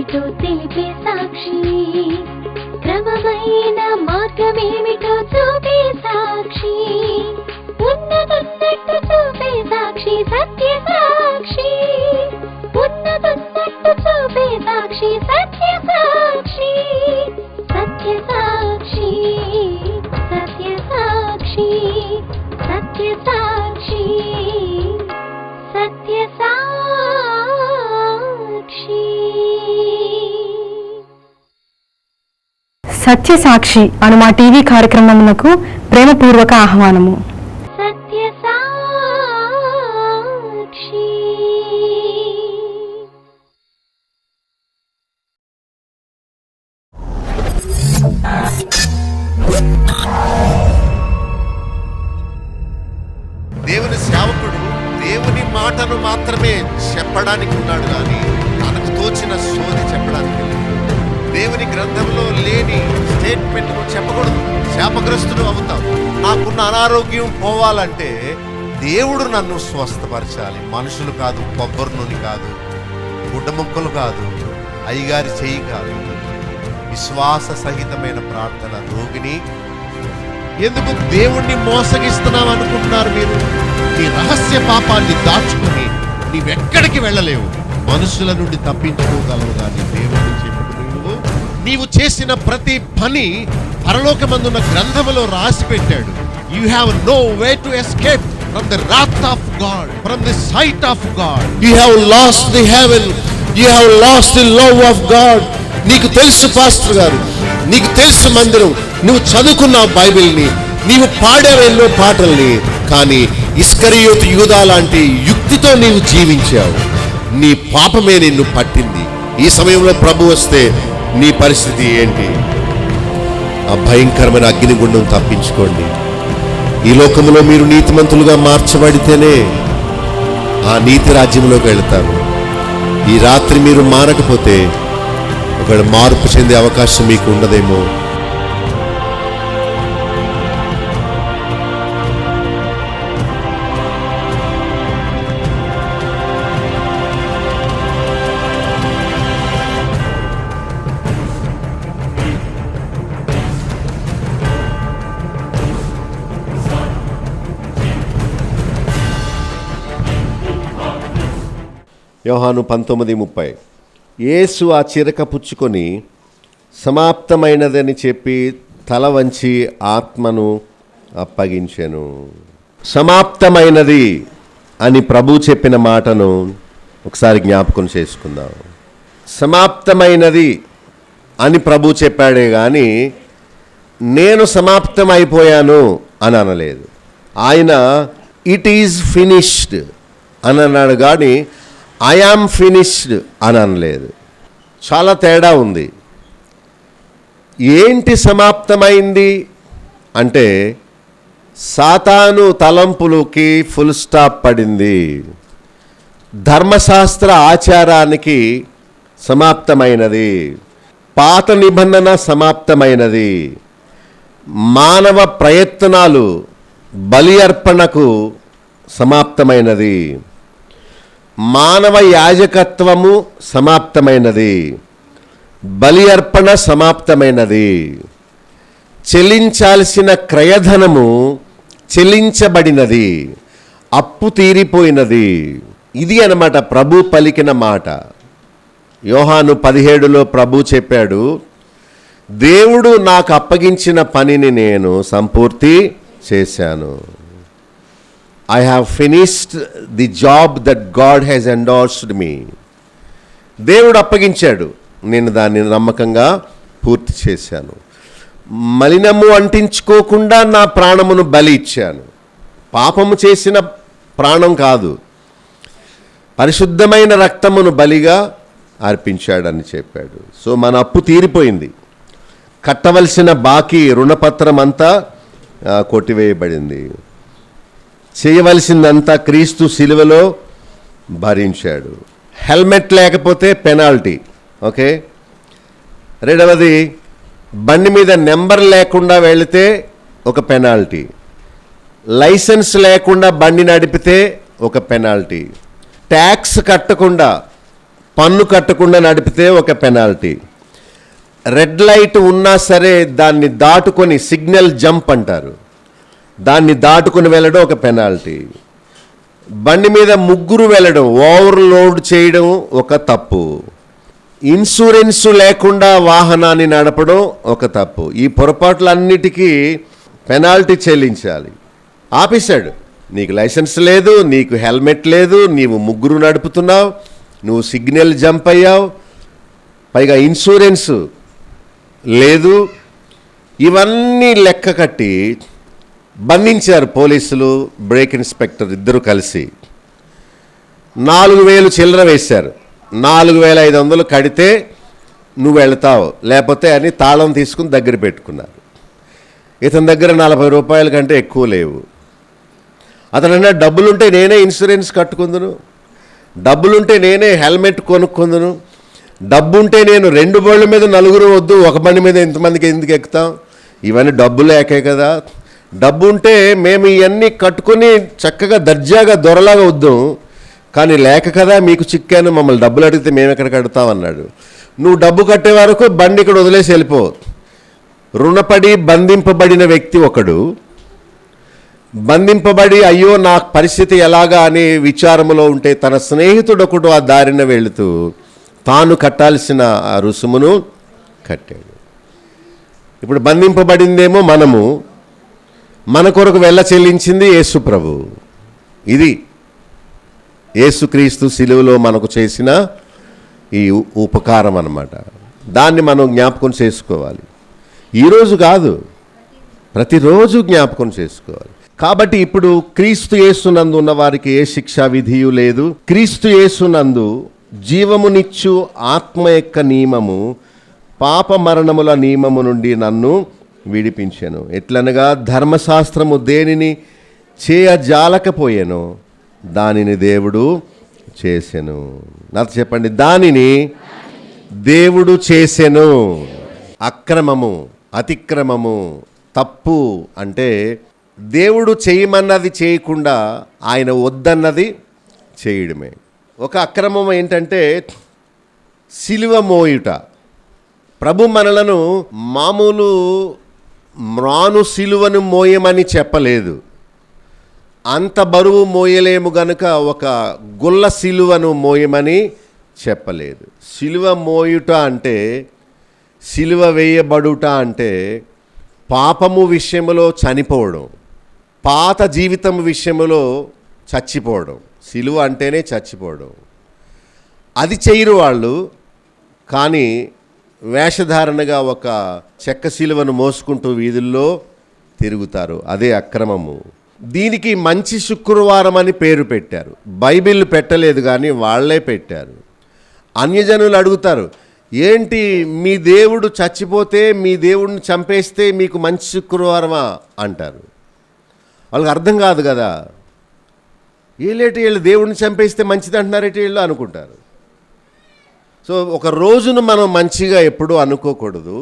ఏమిటో తెలిపే సాక్షి, క్రమమైన మార్గమేమిటో చూపే సాక్షి, ఉన్నతున్నట్టు చూపే సాక్షి, సత్య సాక్షి, ఉన్నతున్నట్టు చూపే సాక్షి, సత్య సాక్షి, సత్య సాక్షి, సత్య సాక్షి, సత్య సాక్షి, సత్య సాక్షి. సత్య సాక్షి అను మా టీవీ కార్యక్రమమునకు ప్రేమపూర్వక ఆహ్వానము. సత్య సాక్షి. దేవుని సేవకుడు దేవుని మాటను మాత్రమే చెప్పడానికి ఉన్నాడు కానీ తనకు తోచిన సోది చెప్పడానికి లేదు. దేవుని గ్రంథంలో లేని స్టేట్మెంట్ చెప్పకూడదు. శాపగ్రస్తుడు అవుతావు. నాకున్న అనారోగ్యం పోవాలంటే దేవుడు నన్ను స్వస్థపరచాలి. మనుషులు కాదు, కొబ్బరి నూనె కాదు, గుడ్డ ముక్కలు కాదు, అయ్యగారి చెయ్యి కాదు. విశ్వాస సహితమైన ప్రార్థన. రోగిని ఎందుకు దేవుణ్ణి మోసగిస్తున్నాం అనుకుంటున్నారు మీరు? నీ రహస్య పాపాన్ని దాచుకుని నీవెక్కడికి వెళ్ళలేవు. మనుషుల నుండి తప్పించుకోగలవు కానీ దేవుడిని చెప్పుకుని నీవు చేసిన ప్రతి పని పరలోకమందున్న గ్రంథములో రాసి పెట్టాడు. You have no way to escape from the wrath of God, from the sight of God. You have lost the heaven, you have lost the love of God. నీకు తెలుసు పాస్టర్ గారు, నీకు తెలుసు మందిరం, నువ్వు చదువుకున్నావు బైబిల్ని, నీవు పాడావు ఎన్నో పాటల్ని, కానీ ఇస్కరియోతు యూదా లాంటి యుక్తితో నీవు జీవించావు. నీ పాపమే నిన్ను పట్టింది. ఈ సమయంలో ప్రభు వస్తే నీ పరిస్థితి ఏంటి? ఆ భయంకరమైన అగ్నిగుండం తప్పించుకోండి. ఈ లోకంలో మీరు నీతిమంతులుగా మార్చబడితేనే ఆ నీతి రాజ్యంలోకి వెళతారు. ఈ రాత్రి మీరు మారకపోతే ఒకవేళ మార్పు చెందే అవకాశం మీకు ఉండదేమో. యోహాను 19:30. యేసు ఆ చిరక పుచ్చుకొని సమాప్తమైనదని చెప్పి తల వంచి ఆత్మను అప్పగించెను. సమాప్తమైనది అని ప్రభు చెప్పిన మాటను ఒకసారి జ్ఞాపకం చేసుకుందాం. సమాప్తమైనది అని ప్రభు చెప్పాడే కానీ నేను సమాప్తం అయిపోయాను అని అనలేదు. ఆయన ఇట్ ఈజ్ ఫినిష్డ్ అని అన్నాడు కానీ ఐ యామ్ ఫినిష్డ్ అని అనలేదు. చాలా తేడా ఉంది. ఏంటి సమాప్తమైంది అంటే సాతాను తలంపులకి ఫుల్ స్టాప్ పడింది. ధర్మశాస్త్ర ఆచారానికి సమాప్తమైనది. పాత నిబంధన సమాప్తమైనది. మానవ ప్రయత్నాలు బలి అర్పణకు సమాప్తమైనది. మానవ యాజకత్వము సమాప్తమైనది. బలి అర్పణ సమాప్తమైనది. చెల్లించాల్సిన క్రయధనము చెల్లించబడినది. అప్పు తీరిపోయినది. ఇది అన్నమాట ప్రభు పలికిన మాట. యోహాను 17లో ప్రభు చెప్పాడు, దేవుడు నాకు అప్పగించిన పనిని నేను సంపూర్తి చేశాను. I have finished the job that God has endorsed me. దేవుడు అప్పగించాడు, నేను దాన్ని నమ్మకంగా పూర్తి చేశాను. మలినము అంటించుకోకుండా నా ప్రాణమును బలి ఇచ్చాను. పాపము చేసిన ప్రాణం కాదు, పరిశుద్ధమైన రక్తమును బలిగా అర్పించాడని చెప్పాడు. సో మన అప్పు తీరిపోయింది. కట్టవలసిన బాకీ రుణపత్రం అంతా కొట్టివేయబడింది. చేయవలసిందంతా క్రీస్తు సిలువలో భరించాడు. హెల్మెట్ లేకపోతే పెనాల్టీ. ఓకే. రెండవది, బండి మీద నెంబర్ లేకుండా వెళితే ఒక పెనాల్టీ. లైసెన్స్ లేకుండా బండి నడిపితే ఒక పెనాల్టీ. ట్యాక్స్ కట్టకుండా పన్ను కట్టకుండా నడిపితే ఒక పెనాల్టీ. రెడ్ లైట్ ఉన్నా సరే దాన్ని దాటుకొని, సిగ్నల్ జంప్ అంటారు, దాన్ని దాటుకొని వెళ్ళడం ఒక పెనాల్టీ. బండి మీద ముగ్గురు వెళ్ళడం, ఓవర్లోడ్ చేయడం ఒక తప్పు. ఇన్సూరెన్స్ లేకుండా వాహనాన్ని నడపడం ఒక తప్పు. ఈ పొరపాట్లన్నిటికీ పెనాల్టీ చెల్లించాలి. ఆపేశాడు, నీకు లైసెన్స్ లేదు, నీకు హెల్మెట్ లేదు, నీవు ముగ్గురు నడుపుతున్నావు, నువ్వు సిగ్నల్ జంప్ అయ్యావు, పైగా ఇన్సూరెన్స్ లేదు. ఇవన్నీ లెక్క కట్టి బంధించారు పోలీసులు, బ్రేక్ ఇన్స్పెక్టర్ ఇద్దరు కలిసి. 4,000 చిల్లర వేశారు. 4,500 కడితే నువ్వు వెళ్తావు, లేకపోతే అని తాళం తీసుకుని దగ్గర పెట్టుకున్నారు. ఇతని దగ్గర 40 రూపాయల కంటే ఎక్కువ లేవు. అతనన్నా డబ్బులుంటే నేనే ఇన్సూరెన్స్ కట్టుకుందును, డబ్బులుంటే నేనే హెల్మెట్ కొనుక్కుందును, డబ్బుంటే నేను 2 బళ్ళ మీద 4 వద్దు, ఒక బండి మీద ఇంతమందికి ఎందుకు ఎక్కుతాం, ఇవన్నీ డబ్బు లేకే కదా. డబ్బు ఉంటే మేము ఇవన్నీ కట్టుకొని చక్కగా దర్జాగా దొరలాగా వద్దాం, కానీ లేక కదా మీకు చిక్కాను, మమ్మల్ని డబ్బులు అడిగితే మేము ఎక్కడ కడతామన్నాడు. నువ్వు డబ్బు కట్టే వరకు బండి ఇక్కడ వదిలేసి వెళ్ళిపో. రుణపడి బంధింపబడిన వ్యక్తి ఒకడు, బంధింపబడి అయ్యో నా పరిస్థితి ఎలాగా అనే విచారములో ఉంటే తన స్నేహితుడు ఒకడు ఆ దారిన వెళుతూ తాను కట్టాల్సిన ఆ రుసుమును కట్టాడు. ఇప్పుడు బంధింపబడిందేమో మనము, మన కొరకు వెళ్ళ చెల్లించింది యేసు ప్రభు. ఇది యేసుక్రీస్తు శిలువలో మనకు చేసిన ఈ ఉపకారం అన్నమాట. దాన్ని మనం జ్ఞాపకం చేసుకోవాలి. ఈరోజు కాదు, ప్రతిరోజు జ్ఞాపకం చేసుకోవాలి. కాబట్టి ఇప్పుడు క్రీస్తు యేసునందు ఉన్న వారికి ఏ శిక్షా విధియు లేదు. క్రీస్తు యేసునందు జీవమునిచ్చు ఆత్మ యొక్క నియమము పాప మరణముల నియమము నుండి నన్ను విడిపించెను. ఎట్లనగా ధర్మశాస్త్రము దేనిని చేయజాలకపోయెనో దానిని దేవుడు చేసెను. నాతో చెప్పండి, దానిని దేవుడు చేసెను. అక్రమము, అతిక్రమము, తప్పు అంటే దేవుడు చేయమన్నది చేయకుండా ఆయన వద్దన్నది చేయడమే. ఒక అక్రమం ఏంటంటే సిలువ మోయుట. ప్రభు మనలను మామూలు మ్రాను సిలువను మోయమని చెప్పలేదు. అంత బరువు మోయలేము గనుక ఒక గుల్ల సిలువను మోయమని చెప్పలేదు. సిలువ మోయుట అంటే, సిలువ వేయబడుట అంటే పాపము విషయములో చనిపోవడం, పాత జీవితం విషయములో చచ్చిపోవడం. సిలువ అంటేనే చచ్చిపోవడం. అది చేయరు వాళ్ళు, కానీ వేషధారణగా ఒక చెక్క సిలువను మోసుకుంటూ వీధుల్లో తిరుగుతారు. అదే అక్రమము. దీనికి మంచి శుక్రవారం అని పేరు పెట్టారు. బైబిల్ పెట్టలేదు, కానీ వాళ్ళే పెట్టారు. అన్యజనులు అడుగుతారు, ఏంటి మీ దేవుడు చచ్చిపోతే, మీ దేవుడిని చంపేస్తే మీకు మంచి శుక్రవారమా అంటారు. వాళ్ళకి అర్థం కాదు కదా. వీళ్ళేటి వీళ్ళు దేవుడిని చంపేస్తే మంచిది అంటున్నారేటి వీళ్ళు అనుకుంటారు. సో ఒక రోజును మనం మంచిగా ఎప్పుడూ అనుకోకూడదు.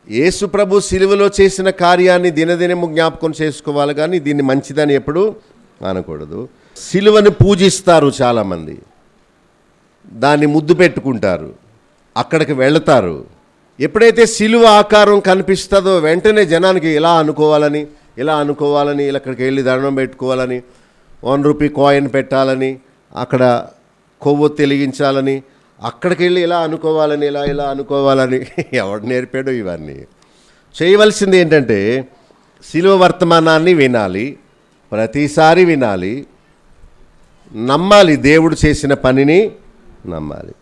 యేసు ప్రభు సిలువలో చేసిన కార్యాన్ని దినదినము జ్ఞాపకం చేసుకోవాలి, కానీ దీన్ని మంచిదని ఎప్పుడు అనకూడదు. సిలువను పూజిస్తారు చాలామంది, దాన్ని ముద్దు పెట్టుకుంటారు, అక్కడికి వెళతారు. ఎప్పుడైతే సిలువ ఆకారం కనిపిస్తుందో వెంటనే జనానికి ఇలా అనుకోవాలని, ఇలా అక్కడికి వెళ్ళి దండం పెట్టుకోవాలని, 1 రూపీ కాయిన్ పెట్టాలని, అక్కడ కొవ్వొత్తి వెలిగించాలని, అక్కడికి వెళ్ళి ఇలా అనుకోవాలని, ఇలా అనుకోవాలని. ఎవడు నేర్పాడు ఇవన్నీ? చేయవలసింది ఏంటంటే శిలువ వర్తమానాన్ని వినాలి, ప్రతిసారి వినాలి, నమ్మాలి, దేవుడు చేసిన పనిని నమ్మాలి.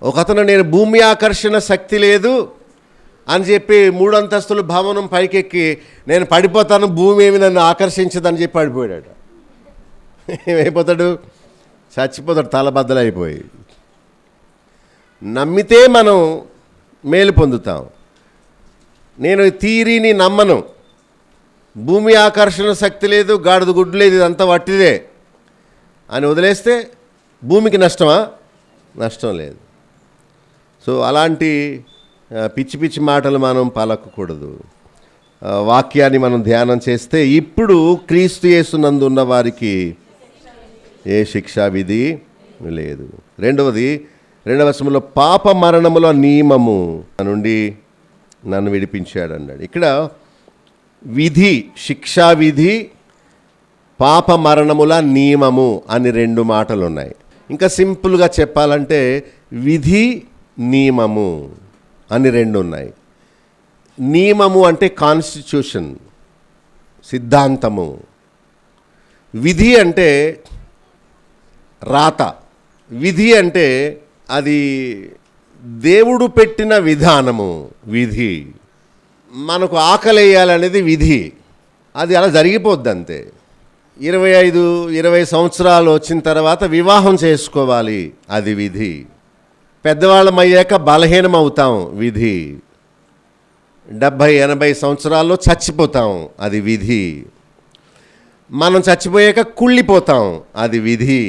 ఒకతను నేను భూమి ఆకర్షణ శక్తి లేదు అని చెప్పి 3 అంతస్తుల భవనం పైకెక్కి నేను పడిపోతాను, భూమి ఏమి నన్ను ఆకర్షించదని చెప్పి పడిపోయాడు. ఏమైపోతాడు? చచ్చిపోతాడు తలబద్దలైపోయి. నమ్మితే మనం మేలు పొందుతాం. నేను థియరీని నమ్మను. భూమి ఆకర్షణ శక్తి లేదు, గాడిద గుడ్డు లేదు, ఇదంతా వట్టిదే అని వదిలేస్తే భూమికి నష్టమా? నష్టం లేదు. సో అలాంటి పిచ్చి పిచ్చి మాటలు మనం పలకకూడదు. వాక్యాన్ని మనం ధ్యానం చేస్తే ఇప్పుడు క్రీస్తు యేసునందు ఉన్న వారికి ఏ శిక్షా విధి లేదు. రెండవది, 2వ వచనంలో పాప మరణముల నియమము నుండి నన్ను విడిపించాడు అన్నాడు. ఇక్కడ విధి, శిక్షా విధి, పాప మరణముల నియమము అని 2 మాటలు ఉన్నాయి. ఇంకా సింపుల్గా చెప్పాలంటే విధి, నియమము అని 2 ఉన్నాయి. నియమము అంటే కాన్స్టిట్యూషన్, సిద్ధాంతము. విధి అంటే రాత. విధి అంటే అది దేవుడు పెట్టిన విధానము. విధి మనకు ఆకలి వేయాలనేది విధి, అది అలా జరిగిపోద్ది అంతే. 25-20 సంవత్సరాలు వచ్చిన తర్వాత వివాహం చేసుకోవాలి, అది విధి. పెద్దవాళ్ళం అయ్యాక బలహీనం అవుతాం, విధి. 70-80 సంవత్సరాల్లో చచ్చిపోతాం, అది విధి. మనం చచ్చిపోయాక కుళ్ళిపోతాం, అది విధి.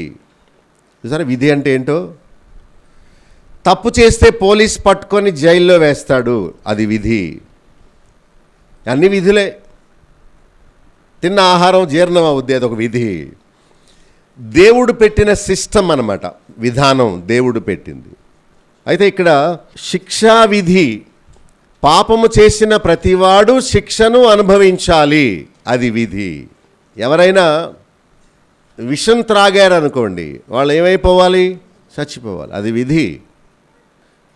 చూసారా విధి అంటే ఏంటో? తప్పు చేస్తే పోలీస్ పట్టుకొని జైల్లో వేస్తాడు, అది విధి. అన్ని విధులే. తిన్న ఆహారం జీర్ణం అవుద్ది, అదొక విధి. దేవుడు పెట్టిన సిస్టమ్ అన్నమాట, విధానం దేవుడు పెట్టింది. అయితే ఇక్కడ శిక్షా విధి, పాపము చేసిన ప్రతివాడు శిక్షను అనుభవించాలి, అది విధి. ఎవరైనా విషం త్రాగారనుకోండి, వాళ్ళు ఏమైపోవాలి? చచ్చిపోవాలి, అది విధి.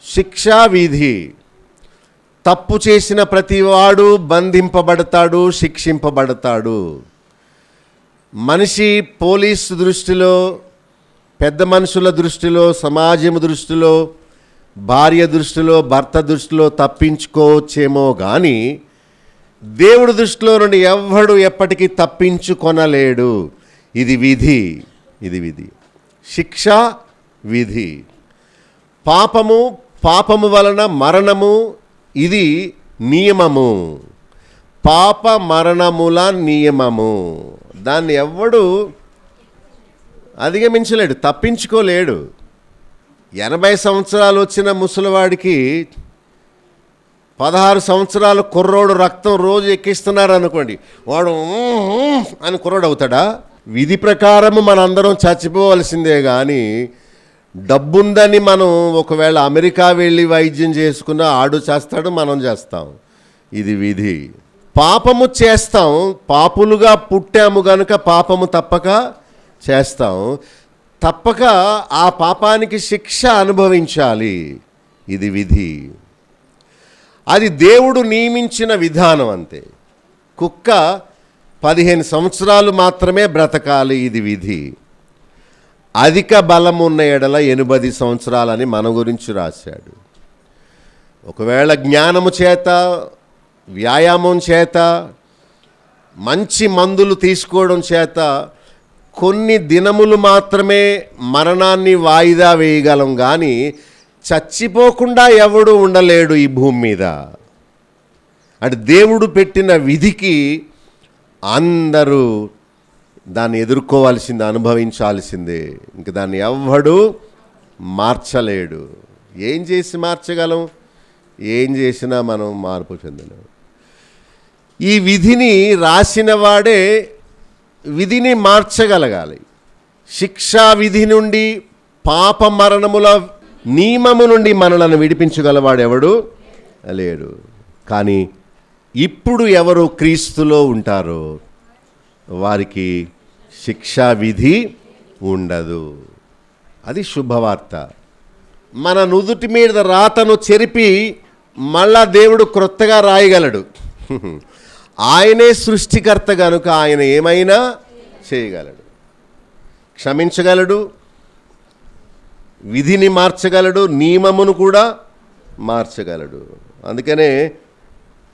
శిక్షా విధి. తప్పు చేసిన ప్రతివాడు బంధింపబడతాడు, శిక్షింపబడతాడు. మనిషి పోలీసు దృష్టిలో, పెద్ద మనుషుల దృష్టిలో, సమాజం దృష్టిలో, భార్య దృష్టిలో, భర్త దృష్టిలో తప్పించుకోవచ్చేమో కానీ దేవుడి దృష్టిలో నుండి ఎవ్వడు ఎప్పటికీ తప్పించుకొనలేడు. ఇది విధి, ఇది విధి. శిక్ష విధి. పాపము, పాపము వలన మరణము, ఇది నియమము. పాప మరణముల నియమము. దాన్ని ఎవ్వడు అధిగమించలేడు, తప్పించుకోలేడు. 80 సంవత్సరాలు వచ్చిన ముసలివాడికి 16 సంవత్సరాల కుర్రోడు రక్తం రోజు ఎక్కిస్తున్నారు అనుకోండి, వాడు అని కుర్రోడు అవుతాడా? విధి ప్రకారము మనందరం చచ్చిపోవలసిందే కానీ డబ్బుందని మనం ఒకవేళ అమెరికా వెళ్ళి వైద్యం చేసుకున్నా ఆడు చేస్తాడు, మనం చేస్తాం. ఇది విధి. పాపము చేస్తాం, పాపులుగా పుట్టాము గనుక పాపము తప్పక చేస్తాం. తప్పక ఆ పాపానికి శిక్ష అనుభవించాలి, ఇది విధి. అది దేవుడు నియమించిన విధానం అంతే. కుక్క 15 సంవత్సరాలు మాత్రమే బ్రతకాలి, ఇది విధి. అధిక బలం ఉన్న ఎడల 80 సంవత్సరాలని మన గురించి రాశాడు. ఒకవేళ జ్ఞానము చేత, వ్యాయామం చేత, మంచి మందులు తీసుకోవడం చేత కొన్ని దినములు మాత్రమే మరణాన్ని వాయిదా వేయగలం కానీ చచ్చిపోకుండా ఎవడు ఉండలేడు ఈ భూమి మీద. అంటే దేవుడు పెట్టిన విధికి అందరూ దాన్ని ఎదుర్కోవాల్సిందే, అనుభవించాల్సిందే. ఇంక దాన్ని ఎవ్వడు మార్చలేడు. ఏం చేసి మార్చగలం? ఏం చేసినా మనం మార్పు చెందలేం. ఈ విధిని రాసిన వాడే విధిని మార్చగలగాలి. శిక్షా విధి నుండి, పాప మరణముల నియమము నుండి మనలను విడిపించగలవాడు ఎవడు లేడు. కానీ ఇప్పుడు ఎవరు క్రీస్తులో ఉంటారో వారికి శిక్షా విధి ఉండదు. అది శుభవార్త. మన నుదుటి మీద రాతను చెరిపి మళ్ళా దేవుడు క్రొత్తగా రాయగలడు. ఆయనే సృష్టికర్త కనుక ఆయన ఏమైనా చేయగలడు, క్షమించగలడు, విధిని మార్చగలడు, నియమమును కూడా మార్చగలడు. అందుకనే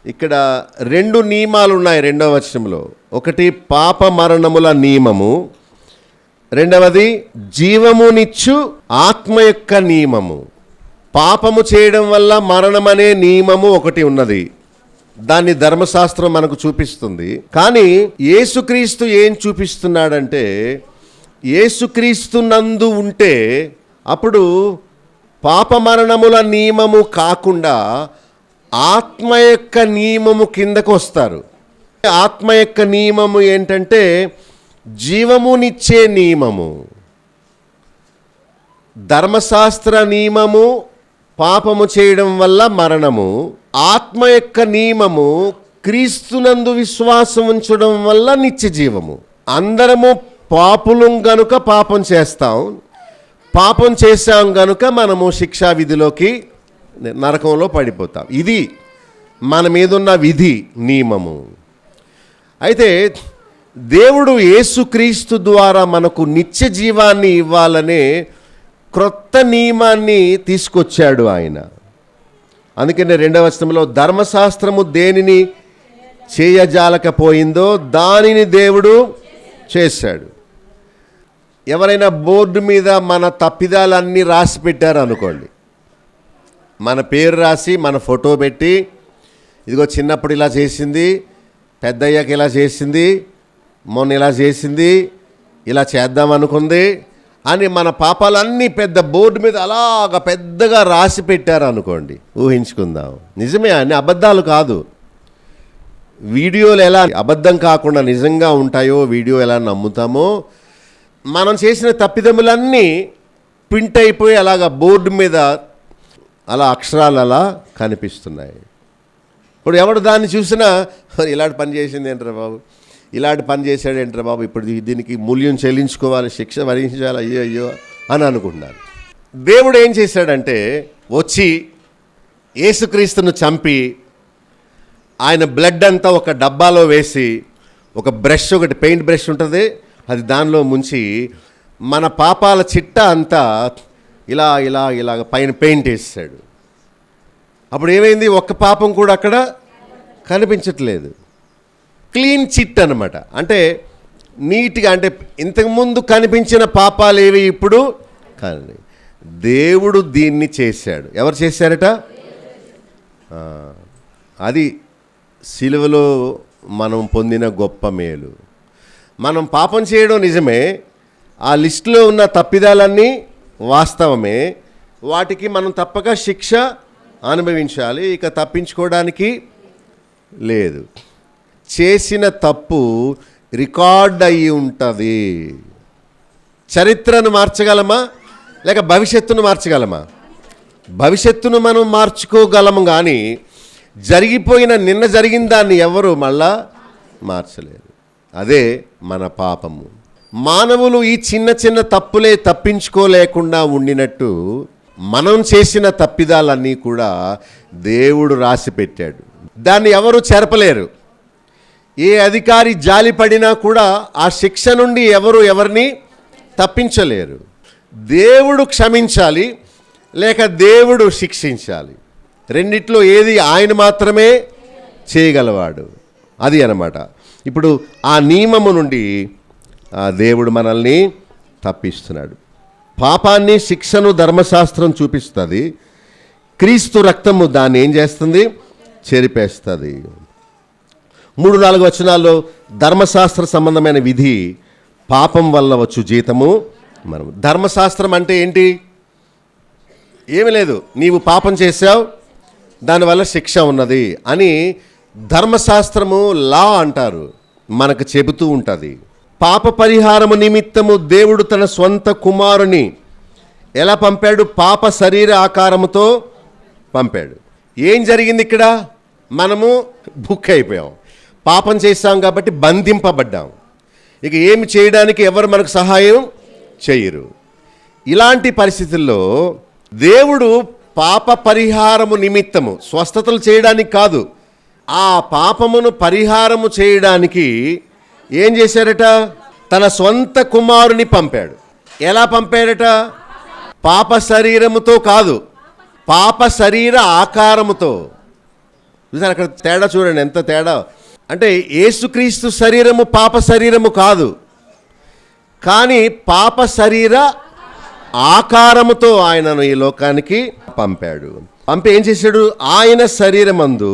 ఇక్కడ 2 నియమాలు ఉన్నాయి 2వ వచనంలో. ఒకటి పాప మరణముల నియమము, రెండవది జీవమునిచ్చు ఆత్మ యొక్క నియమము. పాపము చేయడం వల్ల మరణమనే నియమము ఒకటి ఉన్నది, దాన్ని ధర్మశాస్త్రం మనకు చూపిస్తుంది. కానీ యేసుక్రీస్తు ఏం చూపిస్తున్నాడంటే, యేసుక్రీస్తు నందు ఉంటే అప్పుడు పాప మరణముల నియమము కాకుండా ఆత్మ యొక్క నియమము కిందకు వస్తారు. ఆత్మ యొక్క నియమము ఏంటంటే జీవమునిచ్చే నియమము. ధర్మశాస్త్ర నియమము పాపము చేయడం వల్ల మరణము, ఆత్మ యొక్క నియమము క్రీస్తునందు విశ్వాసం ఉంచడం వల్ల నిత్య జీవము. అందరము పాపులం గనుక పాపం చేస్తాం, పాపం చేశాం గనుక మనము శిక్షా విధిలోకి నరకంలో పడిపోతాం. ఇది మన మీదున్న విధి, నియమము. అయితే దేవుడు యేసుక్రీస్తు ద్వారా మనకు నిత్య జీవాన్ని ఇవ్వాలనే క్రొత్త నియమాన్ని తీసుకొచ్చాడు ఆయన. అందుకనే 2వ వచనంలో ధర్మశాస్త్రము దేనిని చేయజాలకపోయిందో దానిని దేవుడు చేశాడు. ఎవరైనా బోర్డు మీద మన తప్పిదాలన్నీ రాసి పెట్టారు అనుకోండి, మన పేరు రాసి మన ఫోటో పెట్టి, ఇదిగో చిన్నప్పుడు ఇలా చేసింది, పెద్దయ్యాక ఇలా చేసింది, మొన్న ఇలా చేసింది, ఇలా చేద్దాం అనుకుంది అని మన పాపాలన్నీ పెద్ద బోర్డు మీద అలాగ పెద్దగా రాసి పెట్టారు అనుకోండి, ఊహించుకుందాం. నిజమే, అన్ని అబద్ధాలు కాదు. వీడియోలు ఎలా అబద్ధం కాకుండా నిజంగా ఉంటాయో, వీడియో ఎలా నమ్ముతామో, మనం చేసిన తప్పిదములన్నీ ప్రింట్ అయిపోయి అలాగ బోర్డు మీద అలా అక్షరాలు అలా కనిపిస్తున్నాయి. ఇప్పుడు ఎవడు దాన్ని చూసినా ఇలాంటి పని చేసింది ఏంట్రా బాబు, ఇలాంటి పని చేశాడు ఏంట్రా బాబు, ఇప్పుడు దీనికి మూల్యం చెల్లించుకోవాలి, శిక్ష భరించాలి, అయ్యో అయ్యో అని అనుకుంటున్నారు. దేవుడు ఏం చేశాడంటే వచ్చి యేసుక్రీస్తును చంపి ఆయన బ్లడ్ అంతా ఒక డబ్బాలో వేసి, ఒక బ్రష్, ఒకటి పెయింట్ బ్రష్ ఉంటుంది, అది దానిలో ముంచి మన పాపాల చిట్ట అంతా ఇలా ఇలా ఇలాగ పైన పెయింట్ వేసాడు. అప్పుడు ఏమైంది, ఒక్క పాపం కూడా అక్కడ కనిపించట్లేదు. క్లీన్ చిట్ అన్నమాట. అంటే నీట్గా, అంటే ఇంతకుముందు కనిపించిన పాపాలు ఏవి ఇప్పుడు కానీ దేవుడు దీన్ని చేశాడు. ఎవరు చేశారట? అది సిలువలో మనం పొందిన గొప్ప మేలు. మనం పాపం చేయడం నిజమే, ఆ లిస్టులో ఉన్న తప్పిదాలన్నీ వాస్తవమే, వాటికి మనం తప్పక శిక్ష అనుభవించాలి, ఇక తప్పించుకోవడానికి లేదు. చేసిన తప్పు రికార్డ్ అయి ఉంటుంది. చరిత్రను మార్చగలమా లేక భవిష్యత్తును మార్చగలమా? భవిష్యత్తును మనం మార్చుకోగలము, కానీ నిన్న జరిగిన దాన్ని ఎవరు మళ్ళా మార్చలేరు. అదే మన పాపము. మానవులు ఈ చిన్న చిన్న తప్పులే తప్పించుకోలేకుండా ఉండినట్టు మనం చేసిన తప్పిదాలన్నీ కూడా దేవుడు రాసి పెట్టాడు. దాన్ని ఎవరు చెరపలేరు. ఏ అధికారి జాలి పడినా కూడా ఆ శిక్ష నుండి ఎవరిని తప్పించలేరు. దేవుడు క్షమించాలి లేక దేవుడు శిక్షించాలి, రెండిట్లో ఏది ఆయన మాత్రమే చేయగలవాడు. అది అన్నమాట. ఇప్పుడు ఆ నియమము నుండి దేవుడు మనల్ని తప్పిస్తున్నాడు. పాపాన్ని, శిక్షను ధర్మశాస్త్రం చూపిస్తుంది, క్రీస్తు రక్తము దాన్ని ఏం చేస్తుంది? చెరిపేస్తుంది. 3-4 వచనాల్లో ధర్మశాస్త్ర సంబంధమైన విధి, పాపం వల్ల వచ్చు జీతము మనం. ధర్మశాస్త్రం అంటే ఏంటి? ఏమీ లేదు, నీవు పాపం చేశావు, దానివల్ల శిక్ష ఉన్నది అని ధర్మశాస్త్రము, లా అంటారు, మనకు చెబుతూ ఉంటుంది. పాప పరిహారము నిమిత్తము దేవుడు తన స్వంత కుమారుని ఎలా పంపాడు? పాప శరీర ఆకారముతో పంపాడు. ఏం జరిగింది ఇక్కడ? మనము బుక్ అయిపోయాం, పాపం చేశాం కాబట్టి బంధింపబడ్డాం. ఇక ఏమి చేయడానికి ఎవరు మనకు సహాయం చేయరు. ఇలాంటి పరిస్థితుల్లో దేవుడు పాప పరిహారము నిమిత్తము, స్వస్థతలు చేయడానికి కాదు, ఆ పాపమును పరిహారము చేయడానికి ఏం చేశారట? తన సొంత కుమారుని పంపాడు. ఎలా పంపాడట? పాప శరీరముతో కాదు, పాప శరీర ఆకారముతో. చూసారు అక్కడ తేడా? చూడండి ఎంత తేడా. అంటే యేసుక్రీస్తు శరీరము పాప శరీరము కాదు, కానీ పాప శరీర ఆకారముతో ఆయనను ఈ లోకానికి పంపాడు. పంపి ఏం చేశాడు? ఆయన శరీరమందు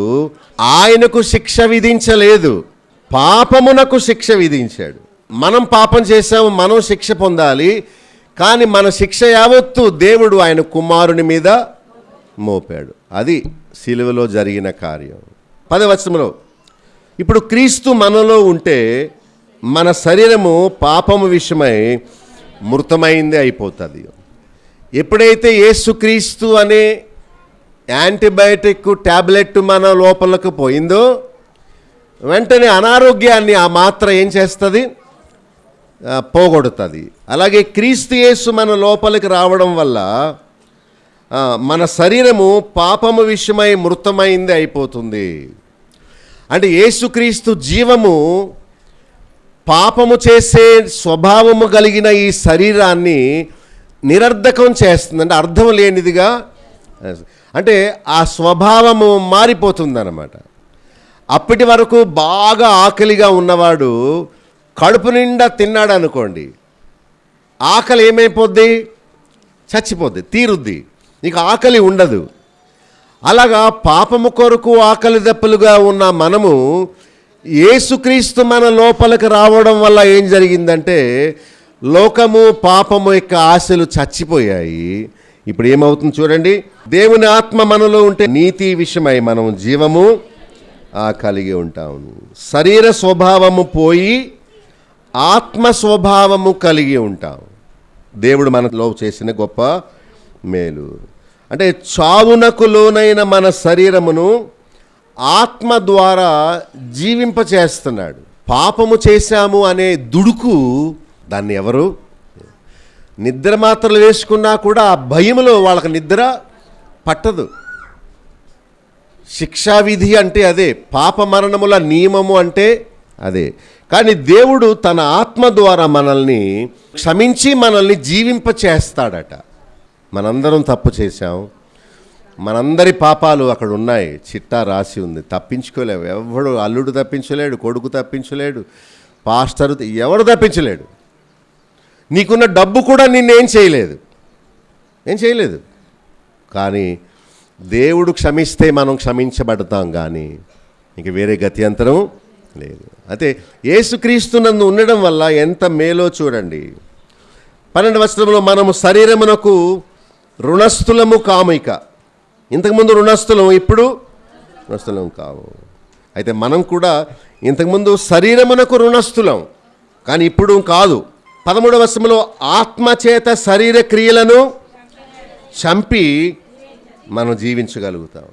ఆయనకు శిక్ష విధించలేదు, పాపమునకు శిక్ష విధించాడు. మనం పాపం చేసాము, మనం శిక్ష పొందాలి, కానీ మన శిక్ష యావత్తు దేవుడు ఆయన కుమారుని మీద మోపాడు. అది సిలువలో జరిగిన కార్యం. 10వ వచనంలో, ఇప్పుడు క్రీస్తు మనలో ఉంటే మన శరీరము పాపము విషయమై మృతమైందే అయిపోతుంది. ఎప్పుడైతే యేసుక్రీస్తు అనే యాంటీబయాటిక్ టాబ్లెట్ మన లోపలకు పోయిందో వెంటనే అనారోగ్యాన్ని ఆ మాత్ర ఏం చేస్తుంది? పోగొడుతుంది. అలాగే క్రీస్తు యేసు మన లోపలికి రావడం వల్ల మన శరీరము పాపము విషయమై మృతమైంది అయిపోతుంది. అంటే యేసుక్రీస్తు జీవము పాపము చేసే స్వభావము కలిగిన ఈ శరీరాన్ని నిరర్ధకం చేస్తుంది. అంటే అర్థం లేనిదిగా, అంటే ఆ స్వభావము మారిపోతుందన్నమాట. అప్పటి వరకు బాగా ఆకలిగా ఉన్నవాడు కడుపు నిండా తిన్నాడు అనుకోండి, ఆకలి ఏమైపోద్ది? చచ్చిపోద్ది, తీరుద్ది, ఇక ఆకలి ఉండదు. అలాగా పాపము కొరకు ఆకలి దప్పులుగా ఉన్న మనము యేసుక్రీస్తు మన లోపలికి రావడం వల్ల ఏం జరిగిందంటే లోకము పాపము యొక్క ఆశలు చచ్చిపోయాయి. ఇప్పుడు ఏమవుతుంది చూడండి, దేవుని ఆత్మ మనలో ఉంటే నీతి విషయమై మనం జీవము కలిగి ఉంటాము. శరీర స్వభావము పోయి ఆత్మ స్వభావము కలిగి ఉంటాం. దేవుడు మనలో చేసిన గొప్ప మేలు. అంటే చావునకు లోనైన మన శరీరమును ఆత్మ ద్వారా జీవింపచేస్తున్నాడు. పాపము చేశాము అనే దుడుకు దాన్ని ఎవరు నిద్ర మాత్రలు వేసుకున్నా కూడా ఆ భయములో వాళ్ళకి నిద్ర పట్టదు. శిక్షావిధి అంటే అదే, పాప మరణముల నియమము అంటే అదే. కానీ దేవుడు తన ఆత్మ ద్వారా మనల్ని క్షమించి మనల్ని జీవింపచేస్తాడట. మనందరం తప్పు చేశాం, మనందరి పాపాలు అక్కడ ఉన్నాయి, చిట్టా రాసి ఉంది, తప్పించుకోలేవు. ఎవడు అల్లుడు తప్పించలేడు, కొడుకు తప్పించలేడు, పాస్టర్ ఎవడు తప్పించలేడు. నీకున్న డబ్బు కూడా నిన్నేం చేయలేదు. కానీ దేవుడు క్షమిస్తే మనం క్షమించబడతాం, కానీ ఇంక వేరే గత్యంతరం లేదు. అయితే యేసుక్రీస్తునందు ఉండడం వల్ల ఎంత మేలో చూడండి. 12వ వచనంలో మనము శరీరమునకు రుణస్థులము కాము. ఇక ఇంతకుముందు రుణస్థులం, ఇప్పుడు రుణస్థులం కాము. అయితే మనం కూడా ఇంతకుముందు శరీరమునకు రుణస్థులం, కానీ ఇప్పుడు కాదు. 13వ వచనంలో ఆత్మచేత శరీర క్రియలను చంపి మనం జీవించగలుగుతాం.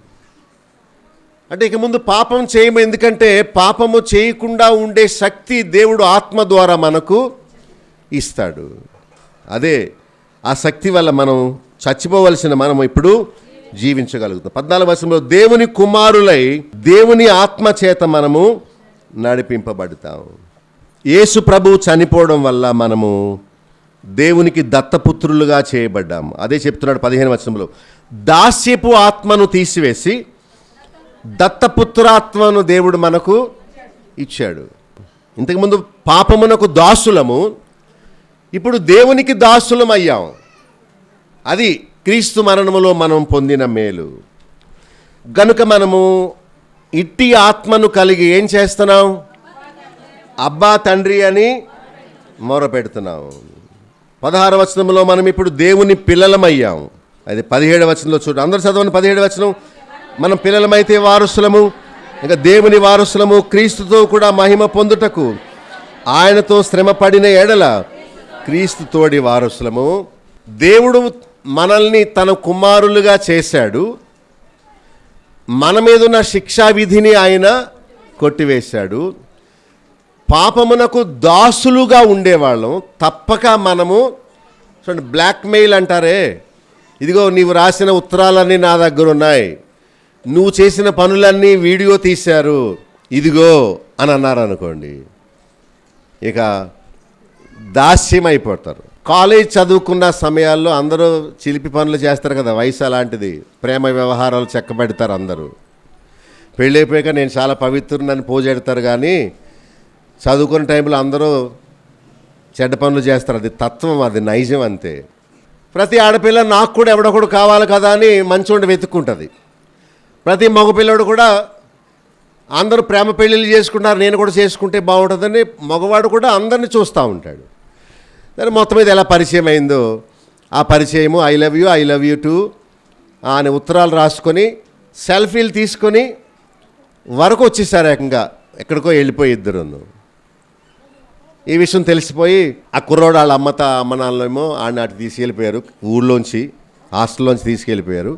అంటే ఇక ముందు పాపం చేయము, ఎందుకంటే పాపము చేయకుండా ఉండే శక్తి దేవుడు ఆత్మ ద్వారా మనకు ఇస్తాడు. అదే ఆ శక్తి వల్ల మనం చచ్చిపోవలసిన మనం ఇప్పుడు జీవించగలుగుతాం. 14వ వచనంలో దేవుని కుమారులై దేవుని ఆత్మ చేత మనము నడిపింపబడతాం. యేసు ప్రభువు చనిపోవడం వల్ల మనము దేవునికి దత్తపుత్రులుగా చేయబడ్డాము. అదే చెప్తున్నాడు 15వ వచనంలో, దాస్యపు ఆత్మను తీసివేసి దత్తపుత్రాత్మను దేవుడు మనకు ఇచ్చాడు. ఇంతకుముందు పాపమునకు దాసులము, ఇప్పుడు దేవునికి దాసులం అయ్యాం. అది క్రీస్తు మరణములో మనం పొందిన మేలు. గనుక మనము ఇట్టి ఆత్మను కలిగి ఏం చేస్తున్నాం? అబ్బా తండ్రి అని మొరపెడుతున్నాం. 16వ వచనంలో మనం ఇప్పుడు దేవుని పిల్లలమయ్యాం. అది 17వ వచనంలో చూడండి, అందరూ చదవండి. 17వ వచనం, మనం పిల్లలమైతే వారసులము, ఇంకా దేవుని వారసులము, క్రీస్తుతో కూడా మహిమ పొందుటకు ఆయనతో శ్రమ పడిన ఎడల క్రీస్తు తోడి వారసులము. దేవుడు మనల్ని తన కుమారులుగా చేశాడు. మన మీదున్న శిక్షా విధిని ఆయన కొట్టివేశాడు. పాపమునకు దాసులుగా ఉండేవాళ్ళం. తప్పక మనము చూడండి, బ్లాక్మెయిల్ అంటారే, ఇదిగో నీవు రాసిన ఉత్తరాలన్నీ నా దగ్గర ఉన్నాయి, నువ్వు చేసిన పనులన్నీ వీడియో తీశారు, ఇదిగో అని అన్నారు అనుకోండి, ఇక దాస్యం అయిపోతారు. కాలేజ్ చదువుకున్న సమయాల్లో అందరూ చిలిపి పనులు చేస్తారు కదా, వయసు అలాంటిది, ప్రేమ వ్యవహారాలు చెక్కబెడతారు అందరూ. పెళ్ళైపోయాక నేను చాలా పవిత్రునని పోజెడతారు, కానీ చదువుకునే టైంలో అందరూ చెడ్డ పనులు చేస్తారు. అది తత్వం, అది నైజం అంతే. ప్రతి ఆడపిల్ల నాకు కూడా ఎవడొకడు కావాలి కదా అని మంచోండి వెతుక్కుంటుంది. ప్రతి మగపిల్లడు కూడా అందరూ ప్రేమ పెళ్ళిళ్ళు చేసుకున్నారు, నేను కూడా చేసుకుంటే బాగుంటుందని మగవాడు కూడా అందరిని చూస్తూ ఉంటాడు. దాని మొత్తం మీద ఎలా పరిచయం అయిందో ఆ పరిచయము ఐ లవ్ యూ టూ అని ఉత్తరాలు రాసుకొని సెల్ఫీలు తీసుకొని వరకు వచ్చేసారు. ఏకంగా ఎక్కడికో వెళ్ళిపోయి ఇద్దరును. ఈ విషయం తెలిసిపోయి ఆ కుర్రోడు వాళ్ళ అమ్మ నాన్నలేమో ఆడినాటి తీసుకెళ్ళిపోయారు, ఊళ్ళోంచి హాస్టల్లోంచి తీసుకెళ్ళిపోయారు.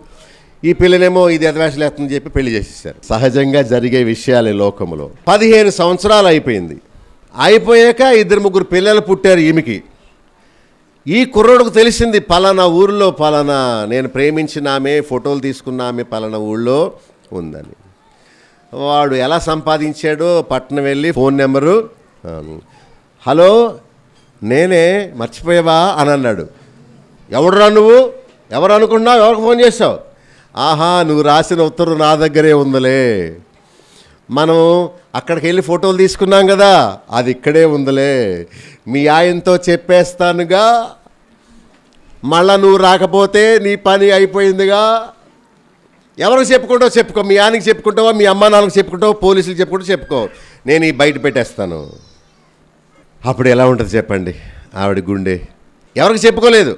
ఈ పిల్లనేమో ఇది ఎదవేషలేస్తుందని చెప్పి పెళ్లి చేసేసారు. సహజంగా జరిగే విషయాలు ఈ లోకంలో. 15 సంవత్సరాలు అయిపోయింది. అయిపోయాక 2-3 పిల్లలు పుట్టారు ఈమెకి. ఈ కుర్రోడుకు తెలిసింది పలానా ఊరిలో పలానా నేను ప్రేమించిన ఆమె, ఫోటోలు తీసుకున్న ఆమె పలానా ఊళ్ళో ఉందని. వాడు ఎలా సంపాదించాడో పట్టణం వెళ్ళి ఫోన్ నెంబరు, హలో నేనే, మర్చిపోయావా అని అన్నాడు. ఎవడురా నువ్వు, ఎవరు అనుకున్నావు, ఎవరికి ఫోన్ చేసావు? ఆహా, నువ్వు రాసిన ఉత్తరం నా దగ్గరే ఉందిలే, మనం అక్కడికి వెళ్ళి ఫోటోలు తీసుకున్నాం కదా, అది ఇక్కడే ఉందిలే, మీ ఆయనతో చెప్పేస్తానుగా, మళ్ళా నువ్వు రాకపోతే నీ పని అయిపోయిందిగా. ఎవరికి చెప్పుకుంటావు చెప్పుకో, మీ ఆయనకి చెప్పుకుంటావా, మీ అమ్మ నాన్నకి చెప్పుకుంటావు, పోలీసులకు చెప్పుకుంటావు చెప్పుకో, నేను ఈ బయట పెట్టేస్తాను. అప్పుడు ఎలా ఉంటుంది చెప్పండి ఆవిడ గుండె. ఎవరికి చెప్పుకోలేదు,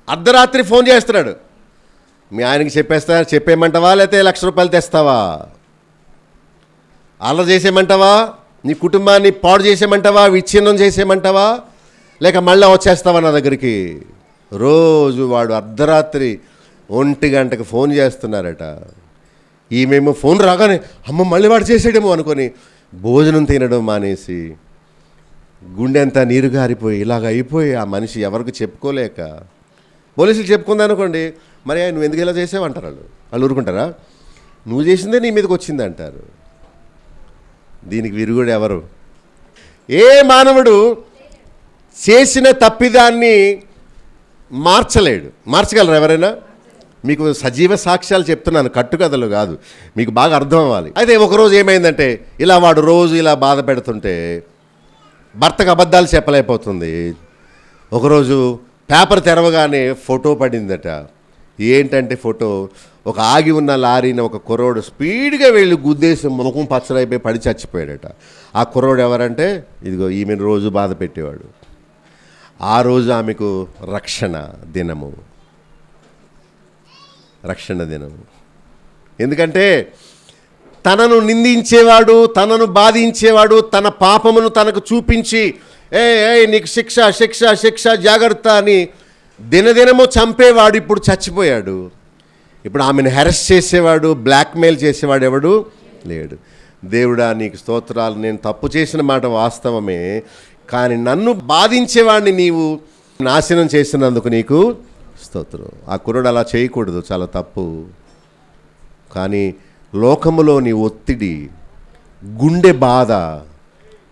అర్ధరాత్రి ఫోన్ చేస్తున్నాడు. మీ ఆయనకి చెప్పేయమంటావా, లేకపోతే 1,00,000 రూపాయలు తెస్తావా, అలా చేసేయమంటావా, నీ కుటుంబాన్ని పాడు చేసేయమంటావా, విచ్ఛిన్నం చేసేయమంటావా, లేక మళ్ళీ వచ్చేస్తావా నా దగ్గరికి? రోజు వాడు అర్ధరాత్రి 1 గంటకు ఫోన్ చేస్తున్నారట. ఈమెమో ఫోన్ రాగానే అమ్మ మళ్ళీ వాడు చేసాడేమో అనుకొని భోజనం తినడం మానేసి గుండె అంతా నీరు గారిపోయి ఇలాగ అయిపోయి ఆ మనిషి ఎవరికి చెప్పుకోలేక పోలీసులు చెప్పుకుందనుకోండి, మరి నువ్వు ఎందుకు ఇలా చేసావు అంటారు. వాళ్ళు ఊరుకుంటారా? నువ్వు చేసిందే నీ మీదకి వచ్చింది అంటారు. దీనికి విరుగుడు ఎవరు? ఏ మానవుడు చేసిన తప్పిదాన్ని మార్చలేడు. మార్చగలరు ఎవరైనా? మీకు సజీవ సాక్ష్యాలు చెప్తున్నాను, కట్టుకథలు కాదు, మీకు బాగా అర్థం అవ్వాలి. అయితే ఒకరోజు ఏమైందంటే, ఇలా వాడు రోజు ఇలా బాధ పెడుతుంటే భర్తకు అబద్ధాలు చెప్పలేకపోతుంది. ఒకరోజు పేపర్ తెరవగానే ఫోటో పడిందట. ఏంటంటే ఫోటో, ఒక ఆగి ఉన్న లారీని ఒక కుర్రోడు స్పీడ్గా వెళ్ళి గుద్దేసి ముఖం పచ్చడైపోయి పడి చచ్చిపోయాడట. ఆ కుర్రోడు ఎవరంటే, ఇదిగో ఈమెను రోజు బాధ పెట్టేవాడు. ఆ రోజు ఆమెకు రక్షణ దినము. ఎందుకంటే తనను నిందించేవాడు, తనను బాధించేవాడు, తన పాపమును తనకు చూపించి నీకు శిక్ష శిక్ష శిక్ష జాగ్రత్త అని దినదినము చంపేవాడు ఇప్పుడు చచ్చిపోయాడు. ఇప్పుడు ఆమెను హెరస్ చేసేవాడు, బ్లాక్మెయిల్ చేసేవాడు ఎవడు లేడు. దేవుడా నీకు స్తోత్రాలు, నేను తప్పు చేసిన మాట వాస్తవమే, కానీ నన్ను బాధించేవాడిని నీవు నాశనం చేసినందుకు నీకు స్తోత్రం. ఆ కుర్రోడు అలా చేయకూడదు, చాలా తప్పు. కానీ లోకములోని ఒత్తిడి, గుండె బాధ,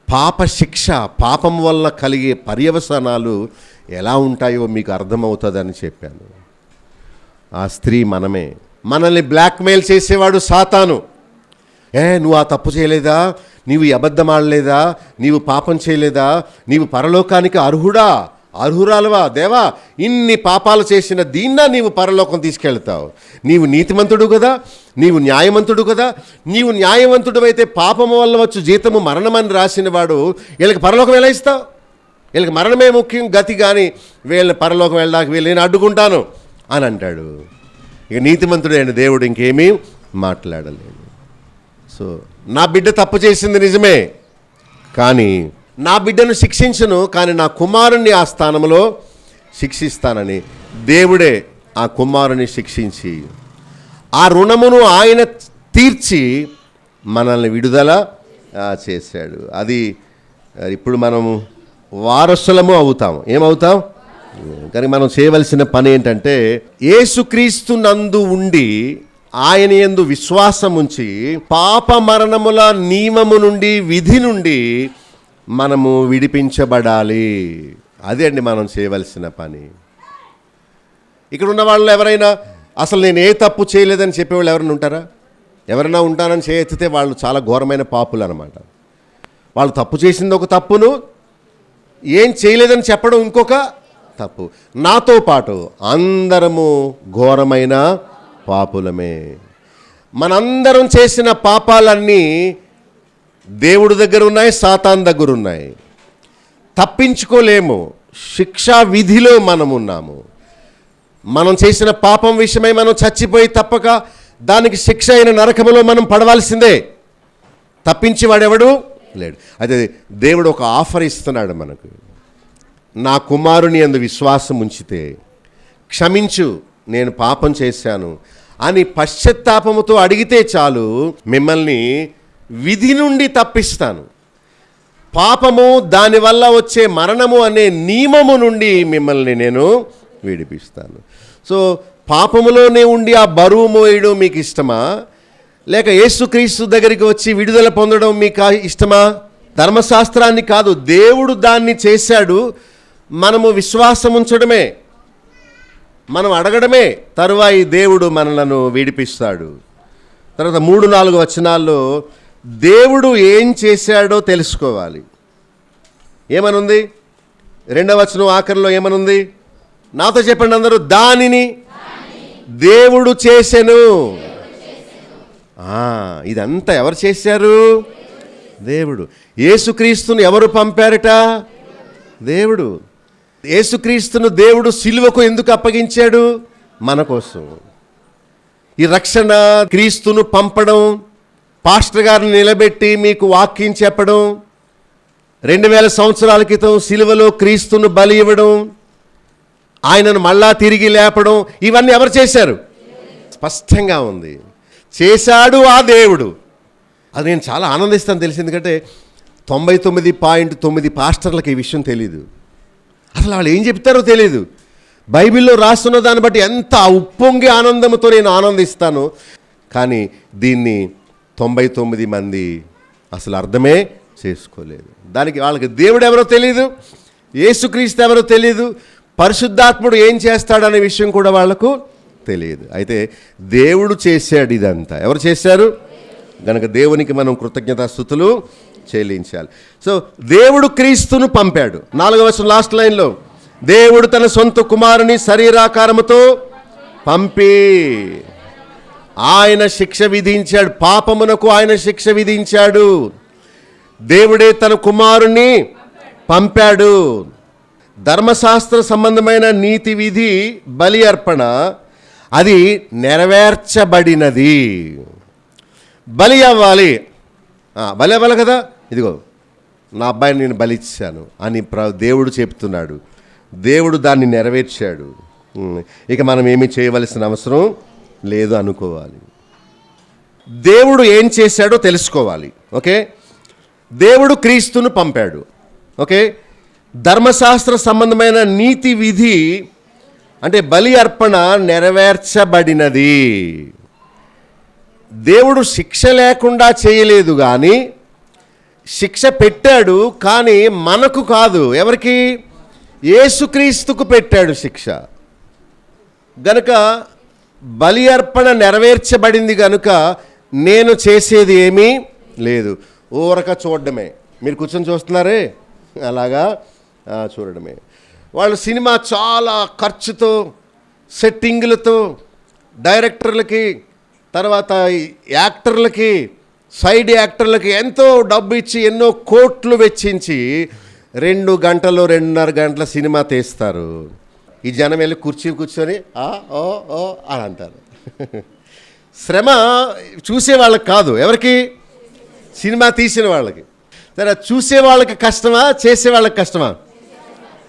పాప శిక్ష, పాపం వల్ల కలిగే పర్యవసానాలు ఎలా ఉంటాయో మీకు అర్థమవుతుందని చెప్పాను. ఆ స్త్రీ మనమే. మనల్ని బ్లాక్మెయిల్ చేసేవాడు సాతాను. నువ్వు ఆ తప్పు చేయలేదా, నీవు ఈ అబద్ధం ఆడలేదా, నీవు పాపం చేయలేదా, నీవు పరలోకానికి అర్హురాలువా, దేవా ఇన్ని పాపాలు చేసిన దీన్నా నీవు పరలోకం తీసుకెళ్తావు, నీవు నీతిమంతుడు కదా, నీవు న్యాయవంతుడు కదా, నీవు న్యాయవంతుడు అయితే పాపము వల్ల వచ్చు జీతము మరణమని రాసిన వాడు వీళ్ళకి పరలోకం ఎలా ఇస్తావు? వీళ్ళకి మరణమే ముఖ్యం గతి, కానీ వీళ్ళని పరలోకం వెళ్ళడానికి వీళ్ళు నేను అడ్డుకుంటాను అని అంటాడు. ఇక నీతిమంతుడైన దేవుడు ఇంకేమీ మాట్లాడలేడు. సో నా బిడ్డ తప్పు చేసింది నిజమే, కానీ నా బిడ్డను శిక్షించను, కానీ నా కుమారుణ్ణి ఆ స్థానంలో శిక్షిస్తానని దేవుడే ఆ కుమారుని శిక్షించి ఆ రుణమును ఆయన తీర్చి మనల్ని విడుదల చేశాడు. అది ఇప్పుడు మనము వారసులము అవుతాం. ఏమవుతాం? కానీ మనం చేయవలసిన పని ఏంటంటే, యేసుక్రీస్తు నందు ఉండి ఆయన యందు విశ్వాసం ఉంచి పాప మరణముల నియమము నుండి, విధి నుండి మనము విడిపించబడాలి. అదే అండి మనం చేయవలసిన పని. ఇక్కడ ఉన్న వాళ్ళు ఎవరైనా అసలు నేను ఏ తప్పు చేయలేదని చెప్పేవాళ్ళు ఎవరైనా ఉంటారా? ఎవరైనా ఉంటానని చేయెత్తితే వాళ్ళు చాలా ఘోరమైన పాపులు అన్నమాట. వాళ్ళు తప్పు చేసింది ఒక తప్పును, ఏం చేయలేదని చెప్పడం ఇంకొక తప్పు. నాతో పాటు అందరము ఘోరమైన పాపులమే. మనందరం చేసిన పాపాలన్నీ దేవుడి దగ్గర ఉన్నాయి, సాతాన్ దగ్గర ఉన్నాయి. తప్పించుకోలేము. శిక్షా విధిలో మనం ఉన్నాము. మనం చేసిన పాపం విషయమై మనం చచ్చిపోయి తప్పక దానికి శిక్ష అయిన నరకములో మనం పడవలసిందే. తప్పించేవాడెవడు లేడు. అయితే దేవుడు ఒక ఆఫర్ ఇస్తున్నాడు మనకు. నా కుమారుని యందు విశ్వాసం ఉంచితే క్షమించు, నేను పాపం చేశాను అని పశ్చాత్తాపముతో అడిగితే చాలు, మిమ్మల్ని విధి నుండి తప్పిస్తాను, పాపము దానివల్ల వచ్చే మరణము అనే నియమము నుండి మిమ్మల్ని నేను విడిపిస్తాను. సో పాపములోనే ఉండి ఆ బరువు మోయడం మీకు ఇష్టమా, లేక యేసుక్రీస్తు దగ్గరికి వచ్చి విడుదల పొందడం మీకు ఇష్టమా? ధర్మశాస్త్రాన్ని కాదు, దేవుడు దాన్ని చేశాడు. మనము విశ్వాసం ఉంచడమే, మనం అడగడమే, తరువాయి దేవుడు మనలను విడిపిస్తాడు. తర్వాత 3-4 వచనాల్లో దేవుడు ఏం చేశాడో తెలుసుకోవాలి. ఏమనుంది? 2వ వచనం ఆఖరిలో ఏమనుంది? నాతో చెప్పండి అందరూ. దానిని దేవుడు చేసెను. ఇదంతా ఎవరు చేశారు? దేవుడు. యేసుక్రీస్తును ఎవరు పంపారట? దేవుడు. యేసుక్రీస్తును దేవుడు సిలువకు ఎందుకు అప్పగించాడు? మన కోసం. ఈ రక్షణ, క్రీస్తును పంపడం, పాస్టర్ గారిని నిలబెట్టి మీకు వాక్యం చెప్పడం, 2000 సంవత్సరాల క్రితం సిలువలో క్రీస్తును బలి ఇవ్వడం, ఆయనను మళ్ళా తిరిగి లేపడం, ఇవన్నీ ఎవరు చేశారు? స్పష్టంగా ఉంది. చేశాడు ఆ దేవుడు. అది నేను చాలా ఆనందిస్తాను తెలిసి, ఎందుకంటే 99.9 పాస్టర్లకు ఈ విషయం తెలీదు. అసలు వాళ్ళు ఏం చెప్తారో తెలీదు. బైబిల్లో రాస్తున్న దాన్ని బట్టి ఎంత ఉప్పొంగి ఆనందంతో నేను ఆనందిస్తాను. కానీ దీన్ని 99 మంది అసలు అర్థమే చేసుకోలేదు. దానికి వాళ్ళకి దేవుడు ఎవరో తెలియదు, యేసుక్రీస్తు ఎవరో తెలియదు, పరిశుద్ధాత్ముడు ఏం చేస్తాడనే విషయం కూడా వాళ్లకు తెలియదు. అయితే దేవుడు చేశాడు ఇదంతా. ఎవరు చేశారు? గనక దేవునికి మనం కృతజ్ఞతాస్తుతులు చెల్లించాలి. సో దేవుడు క్రీస్తును పంపాడు. 4వ వచనం లాస్ట్ లైన్లో, దేవుడు తన సొంత కుమారుని శరీరాకారముతో పంపి ఆయన శిక్ష విధించాడు. పాపమునకు ఆయన శిక్ష విధించాడు. దేవుడే తన కుమారుని పంపాడు. ధర్మశాస్త్ర సంబంధమైన నీతి విధి, బలి అర్పణ అది నెరవేర్చబడినది. బలి అవ్వాలి, బలి అవ్వాలి కదా. ఇదిగో నా అబ్బాయిని నేను బలిచ్చాను అని దేవుడు చెప్తున్నాడు. దేవుడు దాన్ని నెరవేర్చాడు. ఇక మనం ఏమీ చేయవలసిన అవసరం లేదు అనుకోవాలి. దేవుడు ఏం చేశాడో తెలుసుకోవాలి. ఓకే, దేవుడు క్రీస్తును పంపాడు. ఓకే, ధర్మశాస్త్ర సంబంధమైన నీతి విధి అంటే బలి అర్పణ నెరవేర్చబడినది. దేవుడు శిక్ష లేకుండా చేయలేదు, కానీ శిక్ష పెట్టాడు. కానీ మనకు కాదు, ఎవరికి? యేసుక్రీస్తుకు పెట్టాడు శిక్ష. గనుక బలి అర్పణ నెరవేర్చబడింది కనుక నేను చేసేది ఏమీ లేదు, ఊరక చూడడమే. మీరు కూర్చొని చూస్తున్నారే, అలాగా చూడడమే. వాళ్ళు సినిమా చాలా ఖర్చుతో, సెట్టింగులతో, డైరెక్టర్లకి, తర్వాత యాక్టర్లకి, సైడ్ యాక్టర్లకి ఎంతో డబ్బు ఇచ్చి ఎన్నో కోట్లు వెచ్చించి 2 గంటలు 2.5 గంటల సినిమా తీస్తారు. ఈ జనం వెళ్ళి కూర్చొని ఓ ఓ అని అంటారు. శ్రమ చూసే వాళ్ళకి కాదు, ఎవరికి? సినిమా తీసిన వాళ్ళకి. సరే, చూసే వాళ్ళకి కష్టమా, చేసే వాళ్ళకి కష్టమా?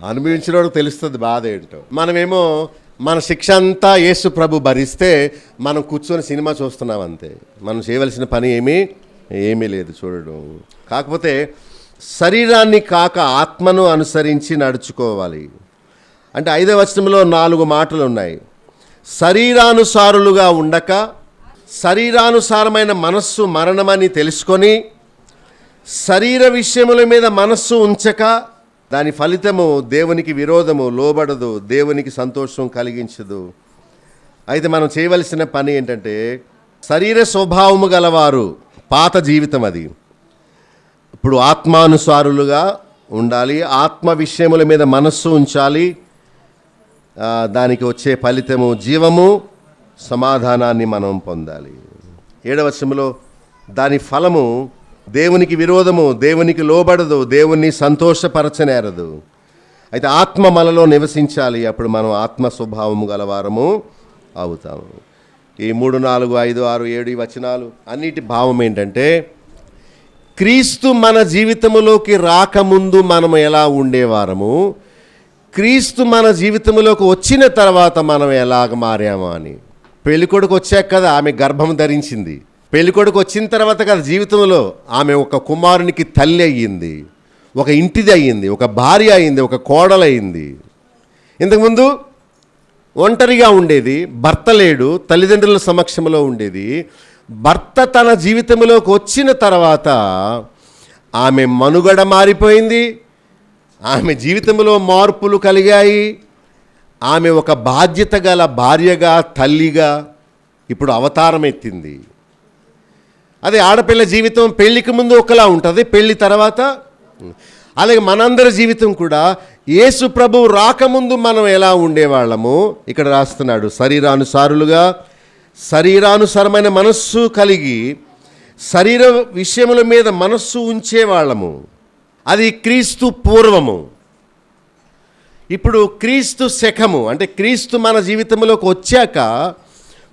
అనుభవించిన వాళ్ళకి తెలుస్తుంది బాధ ఏంటో. మనమేమో మన శిక్ష అంతా యేసు ప్రభు భరిస్తే మనం కూర్చొని సినిమా చూస్తున్నాం అంతే. మనం చేయవలసిన పని ఏమీ లేదు చూడడం. కాకపోతే శరీరాన్ని కాక ఆత్మను అనుసరించి నడుచుకోవాలి. అంటే 5వ వచనంలో 4 మాటలు ఉన్నాయి. శరీరానుసారులుగా ఉండక శరీరానుసారమైన మనస్సు మరణమని తెలుసుకొని శరీర విషయముల మీద మనస్సు ఉంచక దాని ఫలితము దేవునికి విరోధము, లోబడదు, దేవునికి సంతోషం కలిగించదు. అయితే మనం చేయవలసిన పని ఏంటంటే, శరీర స్వభావము గలవారు, పాత జీవితం అది, ఇప్పుడు ఆత్మానుసారులుగా ఉండాలి. ఆత్మ విషయముల మీద మనస్సు ఉంచాలి. దానికి వచ్చే ఫలితము జీవము, సమాధానాన్ని మనం పొందాలి. 7వ వచనంలో దాని ఫలము దేవునికి విరోధము, దేవునికి లోబడదు, దేవుణ్ణి సంతోషపరచనేరదు. అయితే ఆత్మ మనలో నివసించాలి. అప్పుడు మనం ఆత్మ స్వభావము గలవారము అవుతాము. ఈ 3, 4, 5, 6, 7 వచనాలు అన్నిటి భావం ఏంటంటే, క్రీస్తు మన జీవితంలోకి రాకముందు మనం ఎలా ఉండేవారము, క్రీస్తు మన జీవితంలోకి వచ్చిన తర్వాత మనం ఎలాగ మారాము అని. పెళ్ళికొడుకు వచ్చాక కదా ఆమె గర్భం ధరించింది. పెళ్ళికొడుకు వచ్చిన తర్వాత కదా జీవితంలో ఆమె ఒక కుమారునికి తల్లి అయ్యింది, ఒక ఇంటిది అయ్యింది, ఒక భార్య అయింది, ఒక కోడలు అయింది. ఇంతకుముందు ఒంటరిగా ఉండేది, భర్త లేడు, తల్లిదండ్రుల సమక్షంలో ఉండేది. భర్త తన జీవితంలోకి వచ్చిన తర్వాత ఆమె మనుగడ మారిపోయింది, ఆమె జీవితంలో మార్పులు కలిగాయి. ఆమె ఒక బాధ్యత గల భార్యగా, తల్లిగా ఇప్పుడు అవతారం ఎత్తింది. అదే ఆడపిల్ల జీవితం పెళ్లికి ముందు ఒకలా ఉంటుంది, పెళ్లి తర్వాత. అలాగే మనందరి జీవితం కూడా యేసు ప్రభువు రాకముందు మనం ఎలా ఉండేవాళ్ళము ఇక్కడ రాస్తున్నాడు. శరీరానుసారమైన మనస్సు కలిగి శరీర విషయముల మీద మనస్సు ఉంచేవాళ్ళము. అది క్రీస్తు పూర్వము. ఇప్పుడు క్రీస్తు శకము, అంటే క్రీస్తు మన జీవితంలోకి వచ్చాక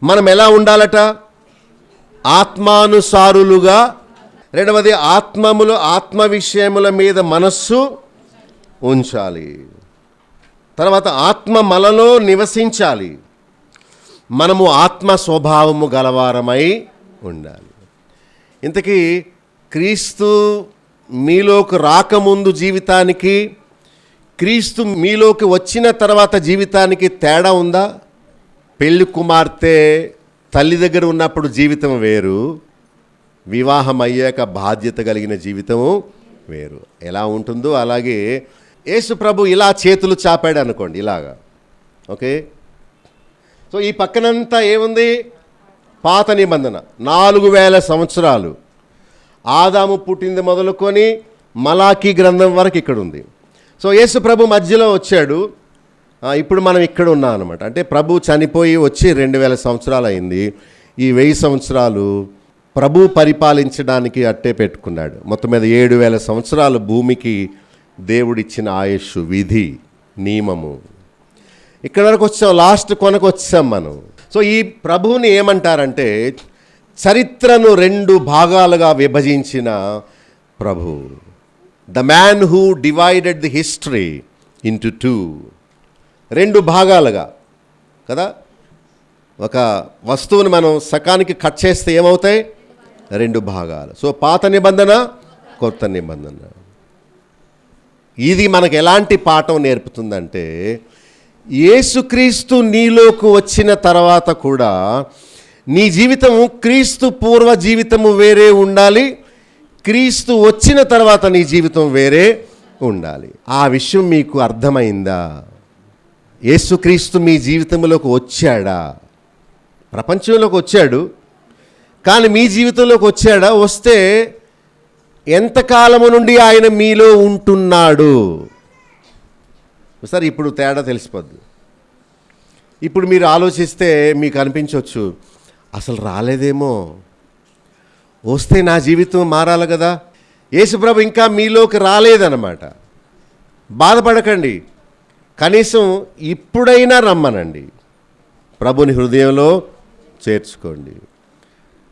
మనం ఎలా ఉండాలట? ఆత్మానుసారులుగా. రెండవది ఆత్మ విషయముల మీద మనస్సు ఉంచాలి. తర్వాత ఆత్మ మనలో నివసించాలి. మనము ఆత్మ స్వభావము గలవారమై ఉండాలి. ఇంతకీ క్రీస్తు మీలోకి రాకముందు జీవితానికి, క్రీస్తు మీలోకి వచ్చిన తర్వాత జీవితానికి తేడా ఉందా? పెళ్లి కుమార్తె తల్లి దగ్గర ఉన్నప్పుడు జీవితం వేరు, వివాహం అయ్యాక బాధ్యత కలిగిన జీవితము వేరు. ఎలా ఉంటుందో అలాగే యేసు ప్రభు ఇలా చేతులు చాపాడు అనుకోండి, ఇలాగా. ఓకే, సో ఈ పక్కనంతా ఏముంది? పాత నిబంధన. 4000 సంవత్సరాలు ఆదాము పుట్టింది మొదలుకొని మలాకీ గ్రంథం వరకు ఇక్కడ ఉంది. సో యేసు ప్రభు మధ్యలో వచ్చాడు. ఇప్పుడు మనం ఇక్కడ ఉన్నాం అనమాట. అంటే ప్రభు చనిపోయి వచ్చి 2000 సంవత్సరాలు అయింది. ఈ 1000 సంవత్సరాలు ప్రభు పరిపాలించడానికి అట్టే పెట్టుకున్నాడు. మొత్తం మీద 7000 సంవత్సరాలు భూమికి దేవుడిచ్చిన ఆయుష్, విధి, నియమము. ఇక్కడ వరకు వచ్చాం, లాస్ట్ కొనకు వచ్చాం మనం. సో ఈ ప్రభువుని ఏమంటారంటే చరిత్రను 2 భాగాలుగా విభజించిన ప్రభు. The man who divided the history into 2. 2 భాగాలుగా కదా. ఒక వస్తువుని మనం సకానికి కట్ చేస్తే ఏమవుతాయి? 2 భాగాలు. సో పాత నిబంధన, కొత్త నిబంధన. ఇది మనకు ఎలాంటి పాఠం నేర్పుతుందంటే యేసుక్రీస్తు నీలోకి వచ్చిన తర్వాత కూడా నీ జీవితము క్రీస్తు పూర్వ జీవితము వేరే ఉండాలి, క్రీస్తు వచ్చిన తర్వాత నీ జీవితం వేరే ఉండాలి. ఆ విషయం మీకు అర్థమైందా? యేసుక్రీస్తు మీ జీవితంలోకి వచ్చాడా? ప్రపంచంలోకి వచ్చాడు, కానీ మీ జీవితంలోకి వచ్చాడా? వస్తే ఎంతకాలము నుండి ఆయన మీలో ఉంటున్నాడు? సరే, ఇప్పుడు తేడా తెలిసిపోద్ది. ఇప్పుడు మీరు ఆలోచిస్తే మీకు అనిపించవచ్చు, అసలు రాలేదేమో, వస్తే నా జీవితం మారాలి కదా. యేసుప్రభు ఇంకా మీలోకి రాలేదన్నమాట. బాధపడకండి, కనీసం ఇప్పుడైనా రమ్మనండి, ప్రభుని హృదయంలో చేర్చుకోండి.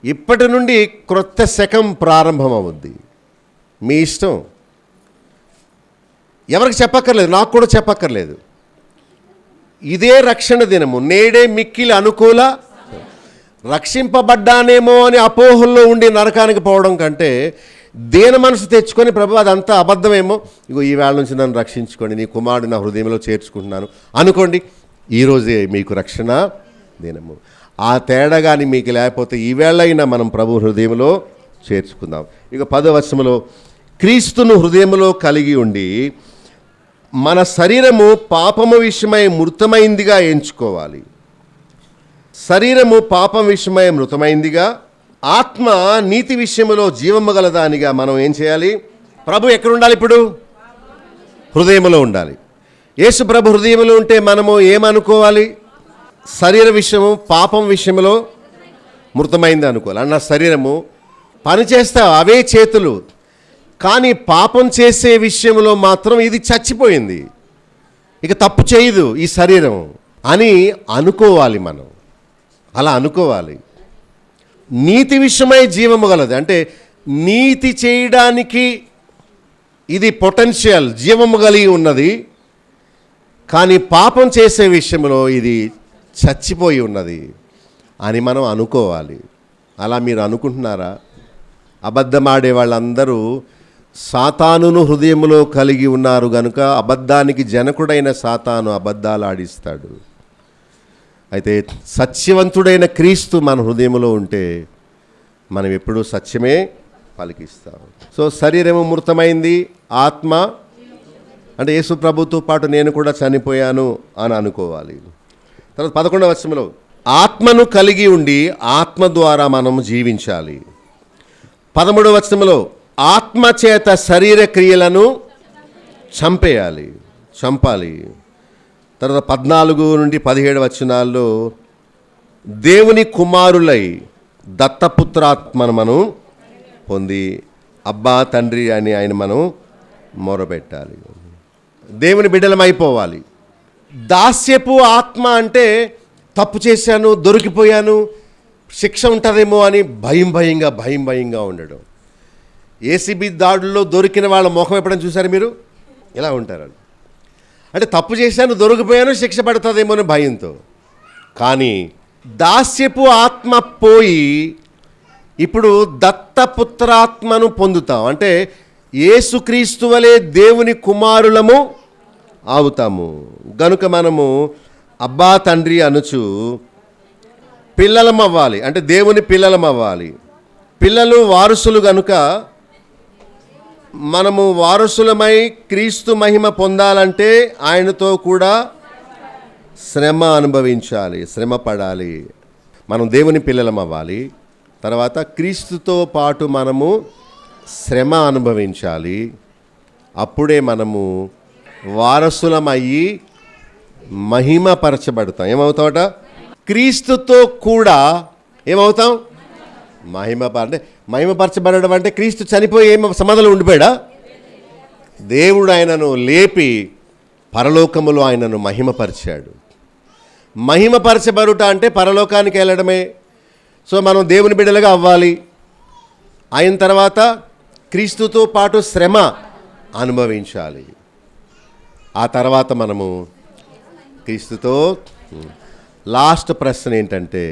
ఇప్పటి నుండి క్రొత్త శకం ప్రారంభమవుద్ది. మీ ఇష్టం. ఎవరికి చెప్పక్కర్లేదు, నాకు కూడా చెప్పక్కర్లేదు. ఇదే రక్షణ దినము, నేడే మిక్కిలి అనుకూల. రక్షింపబడ్డానేమో అని అపోహల్లో ఉండి నరకానికి పోవడం కంటే దేని మనసు తెచ్చుకొని ప్రభు అదంతా అబద్ధమేమో, ఇగో ఈ వేళ నుంచి నన్ను రక్షించుకోండి, నీ కుమారుడు నా హృదయంలో చేర్చుకుంటున్నాను అనుకోండి, ఈరోజే మీకు రక్షణ దినము. ఆ తేడా కానీ మీకు లేకపోతే ఈవేళైనా మనం ప్రభు హృదయంలో చేర్చుకుందాం. ఇక 10వ వచనంలో క్రీస్తును హృదయంలో కలిగి ఉండి మన శరీరము పాపము విషయమై మృతమైందిగా ఎంచుకోవాలి. శరీరము పాపం విషయమై మృతమైందిగా, ఆత్మ నీతి విషయంలో జీవము గలదానిగా మనం ఏం చేయాలి? ప్రభు ఎక్కడ ఉండాలి? ఇప్పుడు హృదయంలో ఉండాలి. యేసు ప్రభు హృదయంలో ఉంటే మనము ఏమనుకోవాలి? శరీర విషయము పాపం విషయంలో మృతమైంది అనుకోవాలి. అన్న శరీరము పనిచేస్తే అవే చేతులు, కానీ పాపం చేసే విషయంలో మాత్రం ఇది చచ్చిపోయింది, ఇక తప్పు చేయదు ఈ శరీరం అని అనుకోవాలి. మనం అలా అనుకోవాలి. నీతి విషయమై జీవము గలది అంటే నీతి చేయడానికి ఇది పొటెన్షియల్, జీవము కలిగి ఉన్నది. కానీ పాపం చేసే విషయంలో ఇది చచ్చిపోయి ఉన్నది అని మనం అనుకోవాలి. అలా మీరు అనుకుంటున్నారా? అబద్ధమాడే వాళ్ళందరూ సాతానును హృదయంలో కలిగి ఉన్నారు గనుక అబద్ధానికి జనకుడైన సాతాను అబద్ధాలు ఆడిస్తాడు. అయితే సత్యవంతుడైన క్రీస్తు మన హృదయంలో ఉంటే మనం ఎప్పుడూ సత్యమే పలికిస్తాం. సో శరీరము మృతమైంది, ఆత్మ అంటే యేసు ప్రభుతో పాటు నేను కూడా చనిపోయాను అని అనుకోవాలి. తర్వాత 11వ వచనంలో ఆత్మను కలిగి ఉండి ఆత్మ ద్వారా మనం జీవించాలి. 13వ వచనంలో ఆత్మ చేత శరీర క్రియలను చంపాలి. తర్వాత 14 నుండి 17 వచనాల్లో దేవుని కుమారులై దత్తపుత్రాత్మను మనం పొంది అబ్బా తండ్రి అని ఆయన మనం మొరపెట్టాలి. దేవుని బిడ్డలమైపోవాలి. దాస్యపు ఆత్మ అంటే తప్పు చేశాను, దొరికిపోయాను, శిక్ష ఉంటుందేమో అని భయంగా ఉండడం. ఏసీబీ దాడుల్లో దొరికిన వాళ్ళ ముఖం ఎప్పుడైనా చూసారు మీరు? ఇలా ఉంటారు. అంటే తప్పు చేశాను, దొరికిపోయాను, శిక్ష పడుతుందేమో అని భయంతో. కానీ దాస్యపు ఆత్మ పోయి ఇప్పుడు దత్తపుత్రాత్మను పొందుతాం. అంటే యేసుక్రీస్తు వలె దేవుని కుమారులము అవుతాము. గనుక మనము అబ్బా తండ్రి అనుచు పిల్లలం అవ్వాలి. అంటే దేవుని పిల్లలం అవ్వాలి. పిల్లలు వారసులు గనుక మనము వారసులమై క్రీస్తు మహిమ పొందాలంటే ఆయనతో కూడా శ్రమ అనుభవించాలి, శ్రమ పడాలి. మనం దేవుని పిల్లలం అవ్వాలి. తర్వాత క్రీస్తుతో పాటు మనము శ్రమ అనుభవించాలి. అప్పుడే మనము వారసులమయ్యి మహిమపరచబడతాం. ఏమవుతామట? క్రీస్తుతో కూడా ఏమవుతాం? అంటే మహిమపరచబడడం అంటే క్రీస్తు చనిపోయి సమాధిలో ఉండిపోయాడా? దేవుడు ఆయనను లేపి పరలోకములో ఆయనను మహిమపరిచాడు. మహిమపరచబడుట అంటే పరలోకానికి వెళ్ళడమే. సో మనం దేవుని బిడ్డలుగా అవ్వాలి. అయిన తర్వాత క్రీస్తుతో పాటు శ్రమ అనుభవించాలి. ఆ తర్వాత మనము క్రీస్తుతో. లాస్ట్ ప్రశ్న ఏంటంటే,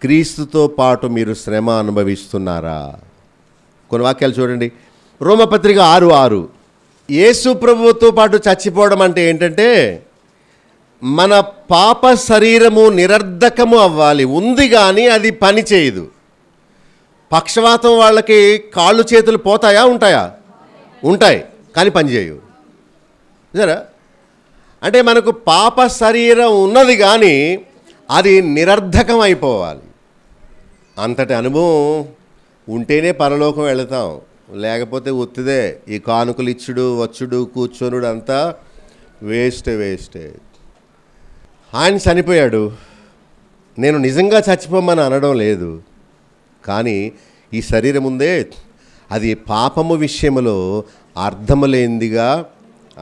క్రీస్తుతో పాటు మీరు శ్రమ అనుభవిస్తున్నారా? కొన్ని వాక్యాలు చూడండి. రోమపత్రిక 6:6 యేసు ప్రభువుతో పాటు చచ్చిపోవడం అంటే ఏంటంటే మన పాప శరీరము నిరర్ధకము అవ్వాలి. ఉంది కానీ అది పని చేయదు. పక్షవాతం వాళ్ళకి కాళ్ళు చేతులు పోతాయా? ఉంటాయి కానీ పని చేయవు. సరే, అంటే మనకు పాప శరీరం ఉన్నది కానీ అది నిరర్ధకం అయిపోవాలి. అంతటి అనుభవం ఉంటేనే పరలోకం వెళతాం. లేకపోతే ఒత్తిదే. ఈ కానుకలు ఇచ్చుడు, వచ్చుడు, కూర్చొనుడు అంతా వేస్టే. ఆయన చనిపోయాడు. నేను నిజంగా చచ్చిపోమని అనడం లేదు. కానీ ఈ శరీరం ఉందే, అది పాపము విషయంలో అర్థము లేనిదిగా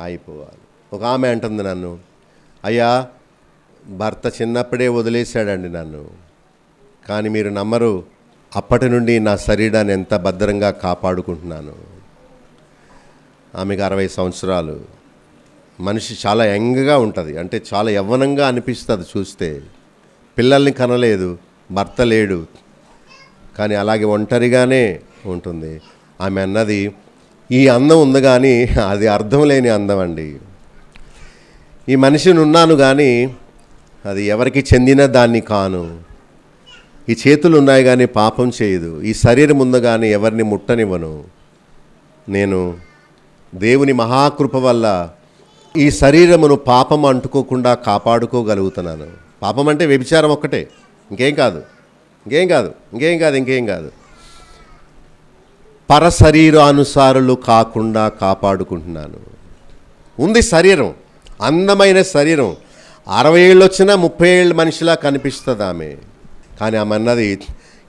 అయిపోవాలి. ఒక ఆమె అంటుంది నన్ను, అయ్యా భర్త చిన్నప్పుడే వదిలేశాడండి నన్ను, కానీ మీరు నమ్మరు, అప్పటి నుండి నా శరీరాన్ని ఎంత భద్రంగా కాపాడుకుంటున్నాను. ఆమెకు 60 సంవత్సరాలు. మనిషి చాలా యంగ్గా ఉంటుంది, అంటే చాలా యవ్వనంగా అనిపిస్తుంది చూస్తే. పిల్లల్ని కనలేదు, భర్త లేడు, కానీ అలాగే ఒంటరిగానే ఉంటుంది. ఆమె అన్నది, ఈ అందం ఉంది కానీ అది అర్థం లేని అందం అండి. ఈ మనిషిని ఉన్నాను కానీ అది ఎవరికి చెందిన దాన్ని కాను. ఈ చేతులు ఉన్నాయి కానీ పాపం చేయదు. ఈ శరీరం ఉంది కానీ ఎవరిని ముట్టనివ్వను. నేను దేవుని మహాకృప వల్ల ఈ శరీరమును పాపం అంటుకోకుండా కాపాడుకోగలుగుతున్నాను. పాపం అంటే వ్యభిచారం ఒక్కటే, ఇంకేం కాదు. పరశరీరానుసారులు కాకుండా కాపాడుకుంటున్నాను. ఉంది శరీరం, అందమైన శరీరం. 60 ఏళ్ళు వచ్చినా 30 ఏళ్ళ మనిషిలా కనిపిస్తుంది ఆమె. కానీ ఆమె అన్నది,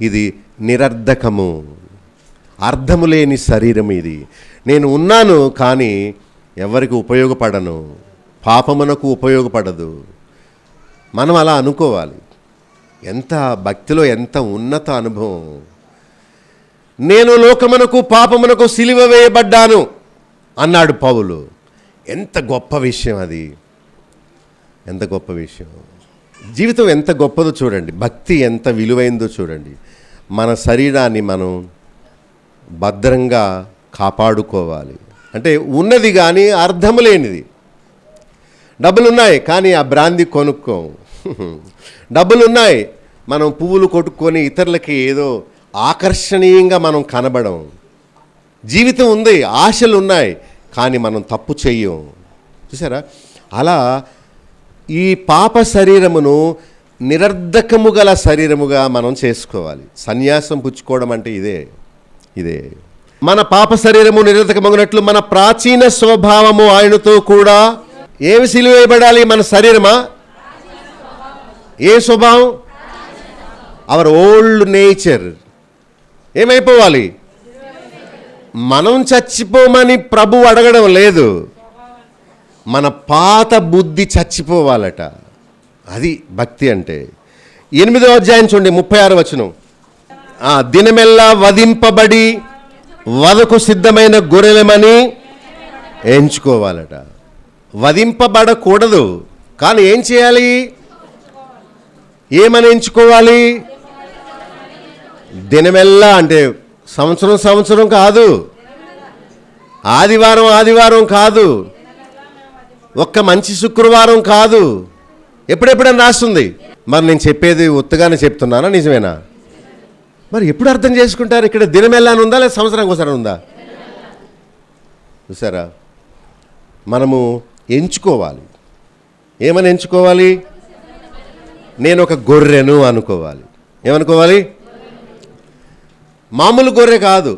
ఇది నిరర్ధకము, అర్థము లేని శరీరం ఇది. నేను ఉన్నాను కానీ ఎవరికి ఉపయోగపడను, పాపమునకు ఉపయోగపడదు. మనం అలా అనుకోవాలి. ఎంత భక్తిలో ఎంత ఉన్నత అనుభవం. నేను లోకమునకు పాపమునకు సిలువ వేయబడ్డాను అన్నాడు పౌలు. ఎంత గొప్ప విషయం అది, ఎంత గొప్ప విషయం. జీవితం ఎంత గొప్పదో చూడండి, భక్తి ఎంత విలువైందో చూడండి. మన శరీరాన్ని మనం భద్రంగా కాపాడుకోవాలి. అంటే ఉన్నది కానీ అర్థము లేనిది. డబ్బులున్నాయి కానీ ఆ బ్రాంది కొనుక్కోం. డబ్బులున్నాయి, మనం పువ్వులు కొట్టుకొని ఇతరులకి ఏదో ఆకర్షణీయంగా మనం కనబడం. జీవితం ఉంది, ఆశలు ఉన్నాయి, కానీ మనం తప్పు చెయ్యం. చూసారా? అలా ఈ పాప శరీరమును నిరర్ధకము గల శరీరముగా మనం చేసుకోవాలి. సన్యాసం పుచ్చుకోవడం అంటే ఇదే. మన పాప శరీరము నిరర్ధకమగినట్లు మన ప్రాచీన స్వభావము ఆయనతో కూడా ఏమి సిలువేయబడాలి? మన శరీరమా? ఏ స్వభావం? అవర్ ఓల్డ్ నేచర్ ఏమైపోవాలి? మనం చచ్చిపోమని ప్రభు అడగడం లేదు, మన పాత బుద్ధి చచ్చిపోవాలట. అది భక్తి అంటే. 8వ అధ్యాయం చూడండి, 36వ వచనం. దినమెల్లా వధింపబడి వధకు సిద్ధమైన గొర్రెలమని ఎంచుకోవాలట. వధింపబడకూడదు, కానీ ఏం చేయాలి? ఏమని ఎంచుకోవాలి? దినమెల్లా అంటే సంవత్సరం కాదు, ఆదివారం కాదు, ఒక్క మంచి శుక్రవారం కాదు, ఎప్పుడెప్పుడని రాస్తుంది. మరి నేను చెప్పేది ఉత్తగానే చెప్తున్నానా, నిజమేనా? మరి ఎప్పుడు అర్థం చేసుకుంటారు? ఇక్కడ దినమెల్లాని ఉందా లేదా సంవత్సరానికి ఒకసారి ఉందా? చూసారా? మనము ఎంచుకోవాలి. ఏమని ఎంచుకోవాలి? నేను ఒక గొర్రెను అనుకోవాలి. ఏమనుకోవాలి? మామూలు గొర్రె కాదు,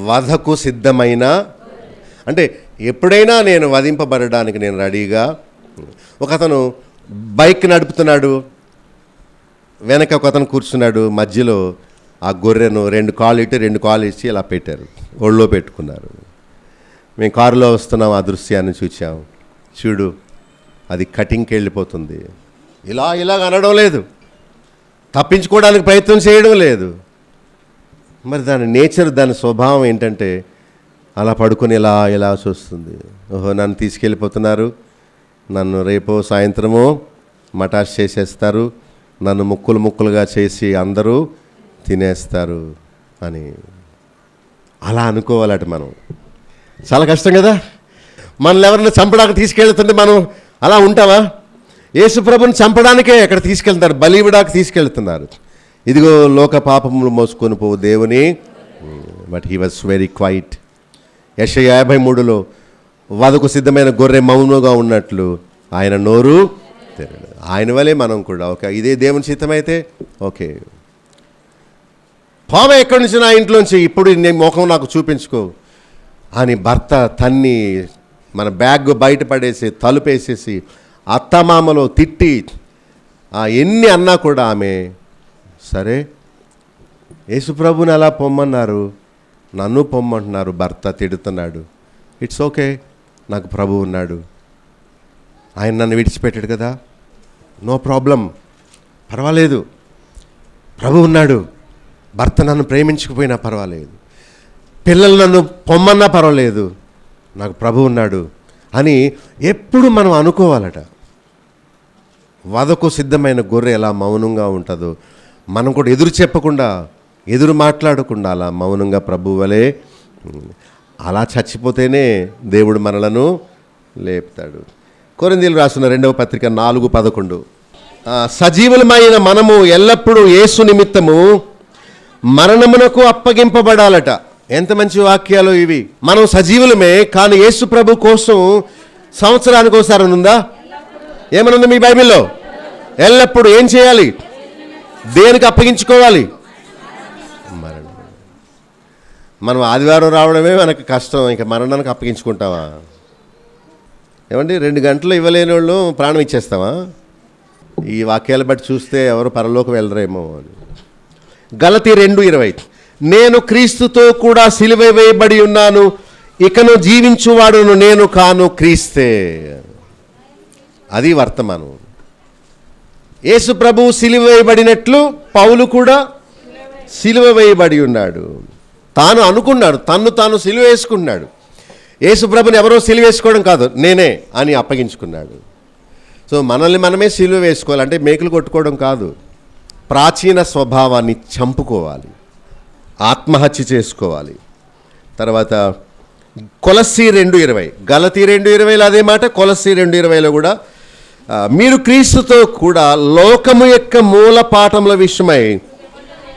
వధకు సిద్ధమైన. అంటే ఎప్పుడైనా నేను వధింపబడడానికి నేను రెడీగా. ఒకతను బైక్ నడుపుతున్నాడు, వెనక ఒకతను కూర్చున్నాడు, మధ్యలో ఆ గొర్రెను 2 కాళ్ళు ఇట్టి 2 కాళ్ళు ఇచ్చి ఇలా పెట్టారు, ఒళ్ళో పెట్టుకున్నారు. మేము కారులో వస్తున్నాం, ఆ దృశ్యాన్ని చూసాం. చూడు, అది కటింగ్కి వెళ్ళిపోతుంది. ఇలా అనడం లేదు, తప్పించుకోవడానికి ప్రయత్నం చేయడం లేదు. మరి దాని నేచర్, దాని స్వభావం ఏంటంటే అలా పడుకొని ఇలా చూస్తుంది. ఓహో, నన్ను తీసుకెళ్ళిపోతున్నారు, నన్ను రేపో సాయంత్రమో మటాష్ చేసేస్తారు, నన్ను ముక్కలుగా చేసి అందరూ తినేస్తారు అని అలా అనుకోవాలట. మనం చాలా కష్టం కదా. మనల్ని ఎవరిని చంపడానికి తీసుకెళ్తుంటే మనం అలా ఉంటావా? యేసుప్రభుని చంపడానికే అక్కడ తీసుకెళ్తున్నారు, బలివిడాకి తీసుకెళ్తున్నారు. ఇదిగో లోక పాపములు మోసుకొని పోవు దేవుని. But he was very quiet. యెషయా 53లో వధకు సిద్ధమైన గొర్రె మౌనంగా ఉన్నట్లు ఆయన నోరు తెరడు. ఆయన వలే మనం కూడా. ఓకే, ఇదే దేవుని చిత్తమైతే ఓకే. పాప ఎక్కడి నుంచి? నా ఇంట్లోంచి. ఇప్పుడు నీ ముఖం నాకు చూపించుకో అని భర్త తన్ని మన బ్యాగ్ బయట పడేసి తలుపేసేసి అత్తమామలో తిట్టి ఎన్ని అన్నా కూడా ఆమె సరే, యేసుప్రభుని అలా పొమ్మన్నారు, నన్ను పొమ్మంటున్నారు, భర్త తిడుతున్నాడు. ఇట్స్ ఓకే, నాకు ప్రభు ఉన్నాడు, ఆయన నన్ను విడిచిపెట్టాడు కదా, నో ప్రాబ్లం, పర్వాలేదు, ప్రభు ఉన్నాడు. భర్త నన్ను ప్రేమించకపోయినా పర్వాలేదు, పిల్లలు నన్ను పొమ్మన్నా పర్వాలేదు, నాకు ప్రభు ఉన్నాడు అని ఎప్పుడు మనం అనుకోవాలట. వధకు సిద్ధమైన గొర్రె ఎలా మౌనంగా ఉంటుందో మనం కూడా ఎదురు చెప్పకుండా, ఎదురు మాట్లాడకుండా అలా మౌనంగా ప్రభు వలె అలా చచ్చిపోతేనే దేవుడు మనలను లేపుతాడు. కొరింథీయులకు రాసిన 2వ పత్రిక 4:11 సజీవులమైన మనము ఎల్లప్పుడూ యేసు నిమిత్తము మరణమునకు అప్పగింపబడాలట. ఎంత మంచి వాక్యాలు ఇవి. మనం సజీవులమే, కానీ యేసు ప్రభు కోసం సంవత్సరానికి ఒకసారి ఉందా? ఏమనుంది మీ బైబిల్లో? ఎల్లప్పుడూ ఏం చేయాలి? దేనికి అప్పగించుకోవాలి? మరణం. మనం ఆదివారం రావడమే మనకు కష్టం, ఇంకా మరణానికి అప్పగించుకుంటావా? ఏమండి, 2 గంటలు ఇవ్వలేని వాళ్ళు ప్రాణం ఇచ్చేస్తావా? ఈ వాక్యాలు బట్టి చూస్తే ఎవరు పరలోకి వెళ్ళరేమో అని. గలతీ 2:20 నేను క్రీస్తుతో కూడా సిలువ వేయబడి ఉన్నాను, ఇకను జీవించువాడును నేను కాను, క్రీస్తే. అది వర్తమానం. యేసు ప్రభు సిలువ వేయబడినట్లు పౌలు కూడా సిలువ వేయబడి ఉన్నాడు. తాను అనుకున్నాడు, తాను సిలువ వేసుకున్నాడు. యేసుప్రభుని ఎవరో సిలువ వేసుకోవడం కాదు, నేనే అని అప్పగించుకున్నాడు. సో మనల్ని మనమే సిలువ వేసుకోవాలి, అంటే మేకులు కొట్టుకోవడం కాదు. ప్రాచీన స్వభావాన్ని చంపుకోవాలి, ఆత్మహత్య చేసుకోవాలి. తర్వాత కొలస్సీ 2:20, గలతీ 2:20లో అదే మాట, కొలస్సీ 2:20లో కూడా మీరు క్రీస్తుతో కూడా లోకము యొక్క మూల పాఠముల విషయమై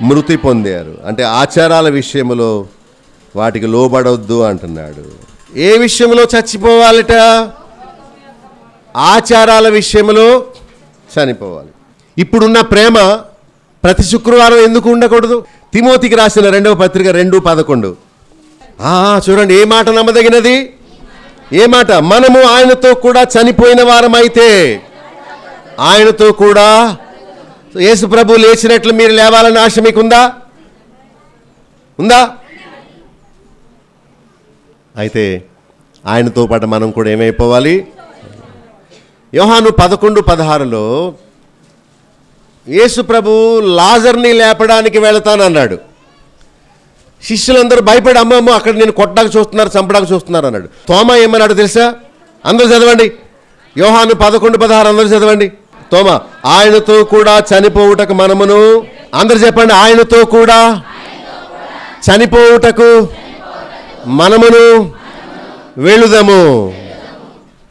మృతి పొందారు. అంటే ఆచారాల విషయంలో వాటికి లోబడొద్దు అంటున్నాడు. ఏ విషయంలో చచ్చిపోవాలట? ఆచారాల విషయంలో చనిపోవాలి. ఇప్పుడున్న ప్రేమ ప్రతి శుక్రవారం ఎందుకు ఉండకూడదు? తిమోతికి రాసిన 2వ పత్రిక 2:11 చూడండి, ఏ మాట నమ్మదగినది? ఏ మాట? మనము ఆయనతో కూడా చనిపోయిన వారమైతే ఆయనతో కూడా, యేసు ప్రభు లేచినట్లు మీరు లేవాలని ఆశ మీకుందా? ఉందా? అయితే ఆయనతో పాటు మనం కూడా ఏమైపోవాలి? యోహాను 11:16లో యేసు ప్రభు లాజర్ని లేపడానికి వెళతానన్నాడు. శిష్యులందరూ భయపడి అమ్మమ్మ అక్కడ నేను కొట్టడానికి చూస్తున్నారు, చంపడానికి చూస్తున్నారు అన్నాడు. తోమా ఏమన్నాడు తెలుసా? అందరూ చదవండి, యోహాను 11:16 అందరూ చదవండి. తోమా, ఆయనతో కూడా చనిపోవుటకు మనమును, అందరు చెప్పండి, ఆయనతో కూడా చనిపోవుటకు మనమును వెళుదము.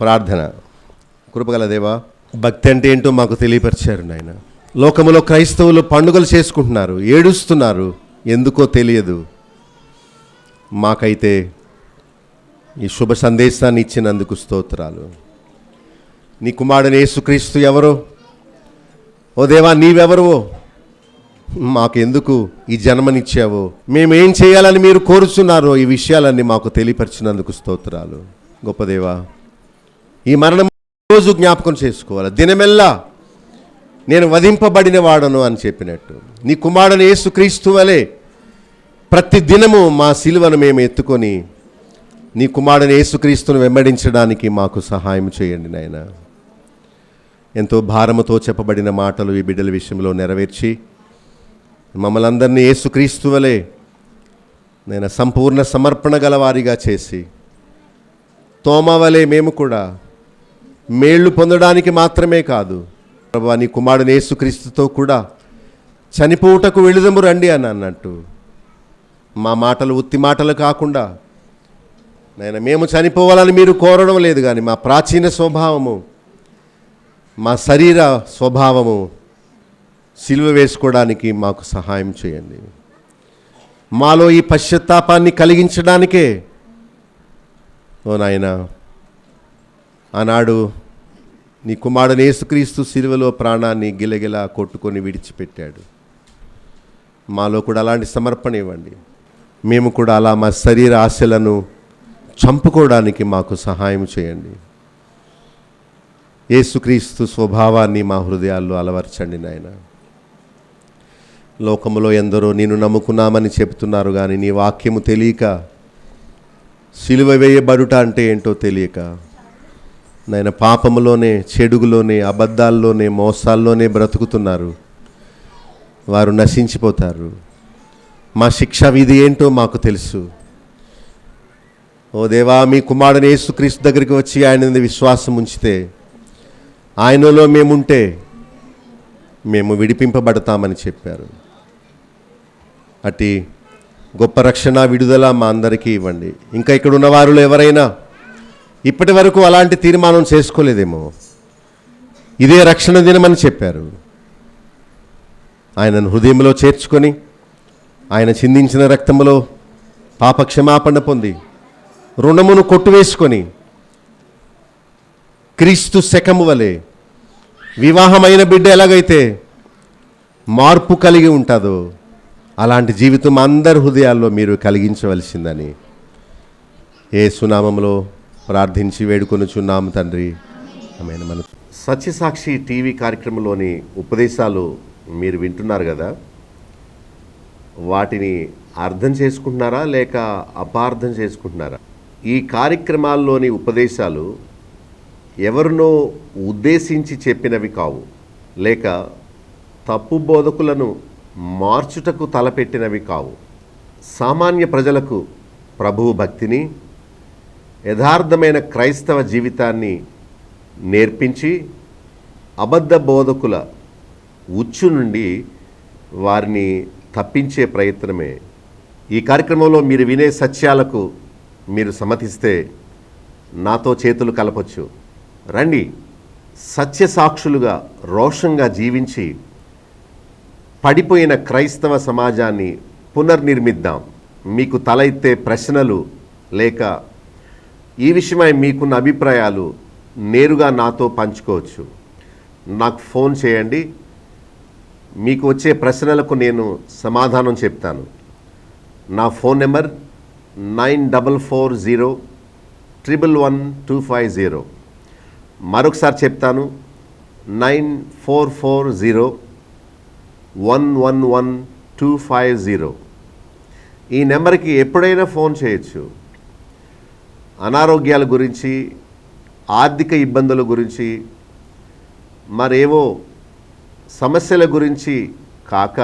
ప్రార్థన. కృపగల దేవా, భక్తి అంటే ఏంటో మాకు తెలియపరిచారు నాయన. లోకములో క్రైస్తవులు పండుగలు చేసుకుంటున్నారు, ఏడుస్తున్నారు, ఎందుకో తెలియదు. మాకైతే ఈ శుభ సందేశాన్ని ఇచ్చినందుకు స్తోత్రాలు. నీ కుమారుని యేసుక్రీస్తు ఎవరో, ఓ దేవా నీవెవరో, మాకెందుకు ఈ జన్మనిచ్చావో, మేమేం చేయాలని మీరు కోరుచున్నారో, ఈ విషయాలన్నీ మాకు తెలియపరిచినందుకు స్తోత్రాలు. గొప్ప దేవా, ఈ మరణం రోజు జ్ఞాపకం చేసుకోవాలి. దినమెల్లా నేను వధింపబడిన వాడను అని చెప్పినట్టు నీ కుమారుని యేసుక్రీస్తు వలె ప్రతి దినము మా సిలువను మేము ఎత్తుకొని నీ కుమారుని యేసుక్రీస్తును వెంబడించడానికి మాకు సహాయం చేయండి నాయన. ఎంతో భారముతో చెప్పబడిన మాటలు ఈ బిడ్డల విషయంలో నెరవేర్చి మమ్మల్ని అందరినీ యేసుక్రీస్తు వలె నేను సంపూర్ణ సమర్పణ గలవారిగా చేసి, తోమా వలె మేము కూడా మేళ్ళు పొందడానికి మాత్రమే కాదు ప్రభువా, నీ కుమారుని యేసుక్రీస్తుతో కూడా చనిపోవుటకు వెళుదము రండి అని అన్నట్టు, మా మాటలు ఉత్తి మాటలు కాకుండా నాయన మేము చనిపోవాలని మీరు కోరడం లేదు, కానీ మా ప్రాచీన స్వభావము, మా శరీర స్వభావము సిలువ వేసుకోవడానికి మాకు సహాయం చేయండి. మాలో ఈ పశ్చాత్తాపాన్ని కలిగించడానికే ఓ నాయన ఆనాడు నీ కుమారుని యేసుక్రీస్తు సిలువలో ప్రాణాన్ని గిలగిలా కొట్టుకొని విడిచిపెట్టాడు. మాలో కూడా అలాంటి సమర్పణ ఇవ్వండి. మేము కూడా అలా మా శరీర ఆశలను చంపుకోవడానికి మాకు సహాయం చేయండి. యేసుక్రీస్తు స్వభావాన్ని మా హృదయాల్లో అలవర్చండి నాయన. లోకములో ఎందరో నిన్ను నమ్ముకున్నామని చెబుతున్నారు, కానీ నీ వాక్యము తెలియక, సిలువ వేయబడుట అంటే ఏంటో తెలియక నాయన పాపములోనే, చెడుగులోనే, అబద్ధాల్లోనే, మోసాల్లోనే బ్రతుకుతున్నారు. వారు నశించిపోతారు. మా శిక్షా విధి ఏంటో మాకు తెలుసు. ఓ దేవా, మీ కుమారుని యేసుక్రీస్తు దగ్గరికి వచ్చి ఆయన మీద విశ్వాసం ఉంచితే, ఆయనలో మేముంటే మేము విడిపింపబడతామని చెప్పారు. అట్టి గొప్ప రక్షణ, విడుదల మా అందరికీ ఇవ్వండి. ఇంకా ఇక్కడ ఉన్నవారు ఎవరైనా ఇప్పటి వరకు అలాంటి తీర్మానం చేసుకోలేదేమో, ఇదే రక్షణ దినమని చెప్పారు, ఆయనను హృదయంలో చేర్చుకొని ఆయన చిందించిన రక్తములో పాప క్షమాపణ పొంది రుణమును కొట్టువేసుకొని క్రీస్తు శకము వలె వివాహమైన బిడ్డ ఎలాగైతే మార్పు కలిగి ఉంటుందో అలాంటి జీవితం అందరి హృదయాల్లో మీరు కలిగించవలసిందని యేసు నామములో ప్రార్థించి వేడుకొనుచున్నాము తండ్రి, ఆమేన్. మన సత్యసాక్షి టీవీ కార్యక్రమంలోని ఉపదేశాలు మీరు వింటున్నారు కదా, వాటిని అర్థం చేసుకుంటున్నారా లేక అపార్థం చేసుకుంటున్నారా? ఈ కార్యక్రమాల్లోని ఉపదేశాలు ఎవరినో ఉద్దేశించి చెప్పినవి కావు, లేక తప్పు బోధకులను మార్చుటకు తలపెట్టినవి కావు. సామాన్య ప్రజలకు ప్రభువు భక్తిని, యథార్థమైన క్రైస్తవ జీవితాన్ని నేర్పించి అబద్ధ బోధకుల ఉచ్చు నుండి వారిని తప్పించే ప్రయత్నమే. ఈ కార్యక్రమంలో మీరు వినే సత్యాలకు మీరు సమ్మతిస్తే నాతో చేతులు కలపొచ్చు. రండి, సత్య సాక్షులుగా రోషంగా జీవించి పడిపోయిన క్రైస్తవ సమాజాన్ని పునర్నిర్మిద్దాం. మీకు తల ఎత్తే ప్రశ్నలు లేక ఈ విషయమై మీకున్న అభిప్రాయాలు నేరుగా నాతో పంచుకోవచ్చు. నాకు ఫోన్ చేయండి. మీకు వచ్చే ప్రశ్నలకు నేను సమాధానం చెప్తాను. నా ఫోన్ నెంబర్ 9440111250. మరొకసారి చెప్తాను, 9440111250. ఈ నెంబర్కి ఎప్పుడైనా ఫోన్ చేయొచ్చు. అనారోగ్యాల గురించి, ఆర్థిక ఇబ్బందుల గురించి, మరేవో సమస్యల గురించి కాక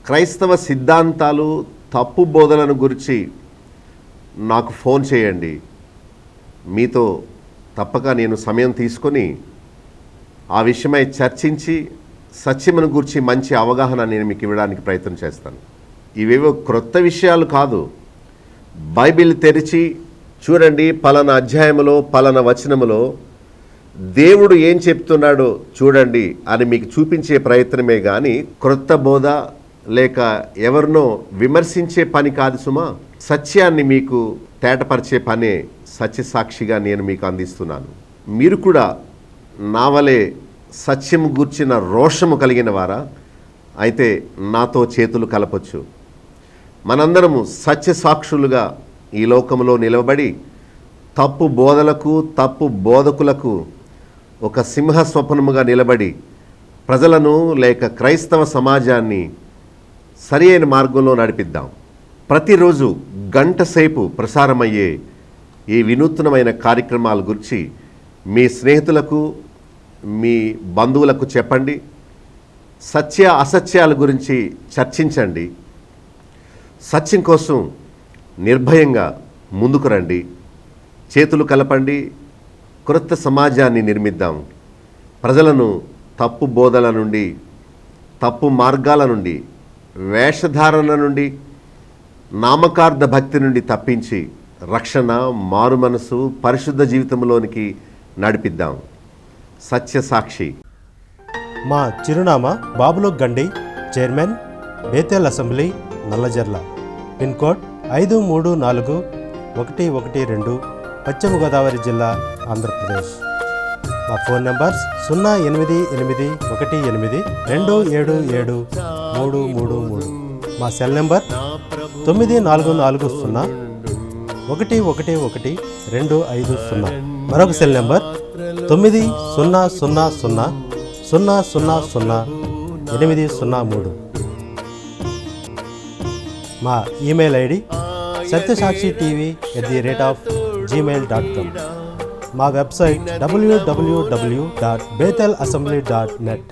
క్రైస్తవ సిద్ధాంతాలు, తప్పు బోధలను గురించి నాకు ఫోన్ చేయండి. మీతో తప్పక నేను సమయం తీసుకొని ఆ విషయమై చర్చించి సత్యమును గురించి మంచి అవగాహన నేను మీకు ఇవ్వడానికి ప్రయత్నం చేస్తాను. ఇవేవో క్రొత్త విషయాలు కాదు. బైబిల్ తెరిచి చూడండి, పలానా అధ్యాయములో పలానా వచనములో దేవుడు ఏం చెప్తున్నాడో చూడండి అని మీకు చూపించే ప్రయత్నమే కానీ క్రొత్త బోధ లేక ఎవరినో విమర్శించే పని కాదు సుమా. సత్యాన్ని మీకు తేటపరిచే పనే సత్యసాక్షిగా నేను మీకు అందిస్తున్నాను. మీరు కూడా నా వలె సత్యము గూర్చిన రోషము కలిగిన వారా అయితే నాతో చేతులు కలపొచ్చు. మనందరము సత్యసాక్షులుగా ఈ లోకంలో నిలవబడి తప్పు బోధలకు, తప్పు బోధకులకు ఒక సింహ స్వప్నముగా నిలబడి ప్రజలను లేక క్రైస్తవ సమాజాన్ని సరి అయిన మార్గంలో నడిపిద్దాం. ప్రతిరోజు గంట సేపు ప్రసారమయ్యే ఈ వినూత్నమైన కార్యక్రమాల గురించి మీ స్నేహితులకు, మీ బంధువులకు చెప్పండి. సత్య అసత్యాల గురించి చర్చించండి. సత్యం కోసం నిర్భయంగా ముందుకు రండి. చేతులు కలపండి. క్రొత్త సమాజాన్ని నిర్మిద్దాం. ప్రజలను తప్పు బోధల నుండి, తప్పు మార్గాల నుండి, వేషధారణ నుండి, నామకార్థ భక్తి నుండి తప్పించి రక్షణ, మారు మనసు, పరిశుద్ధ జీవితంలోనికి నడిపిద్దాం. సత్యసాక్షి. మా చిరునామా బాబులో గండి, chairman, Bethel assembly, Nallajerla. Pin code 534112, పశ్చిమ గోదావరి జిల్లా, ఆంధ్రప్రదేశ్. మా ఫోన్ నంబర్స్ 088118277333. మా సెల్ నెంబర్ 9440111250. మరొక సెల్ నెంబర్ 9000000803. మా ఈమెయిల్ ఐడి satysakshiTV@gmail.com. మా వెబ్సైట్ www.bethelassembly.net.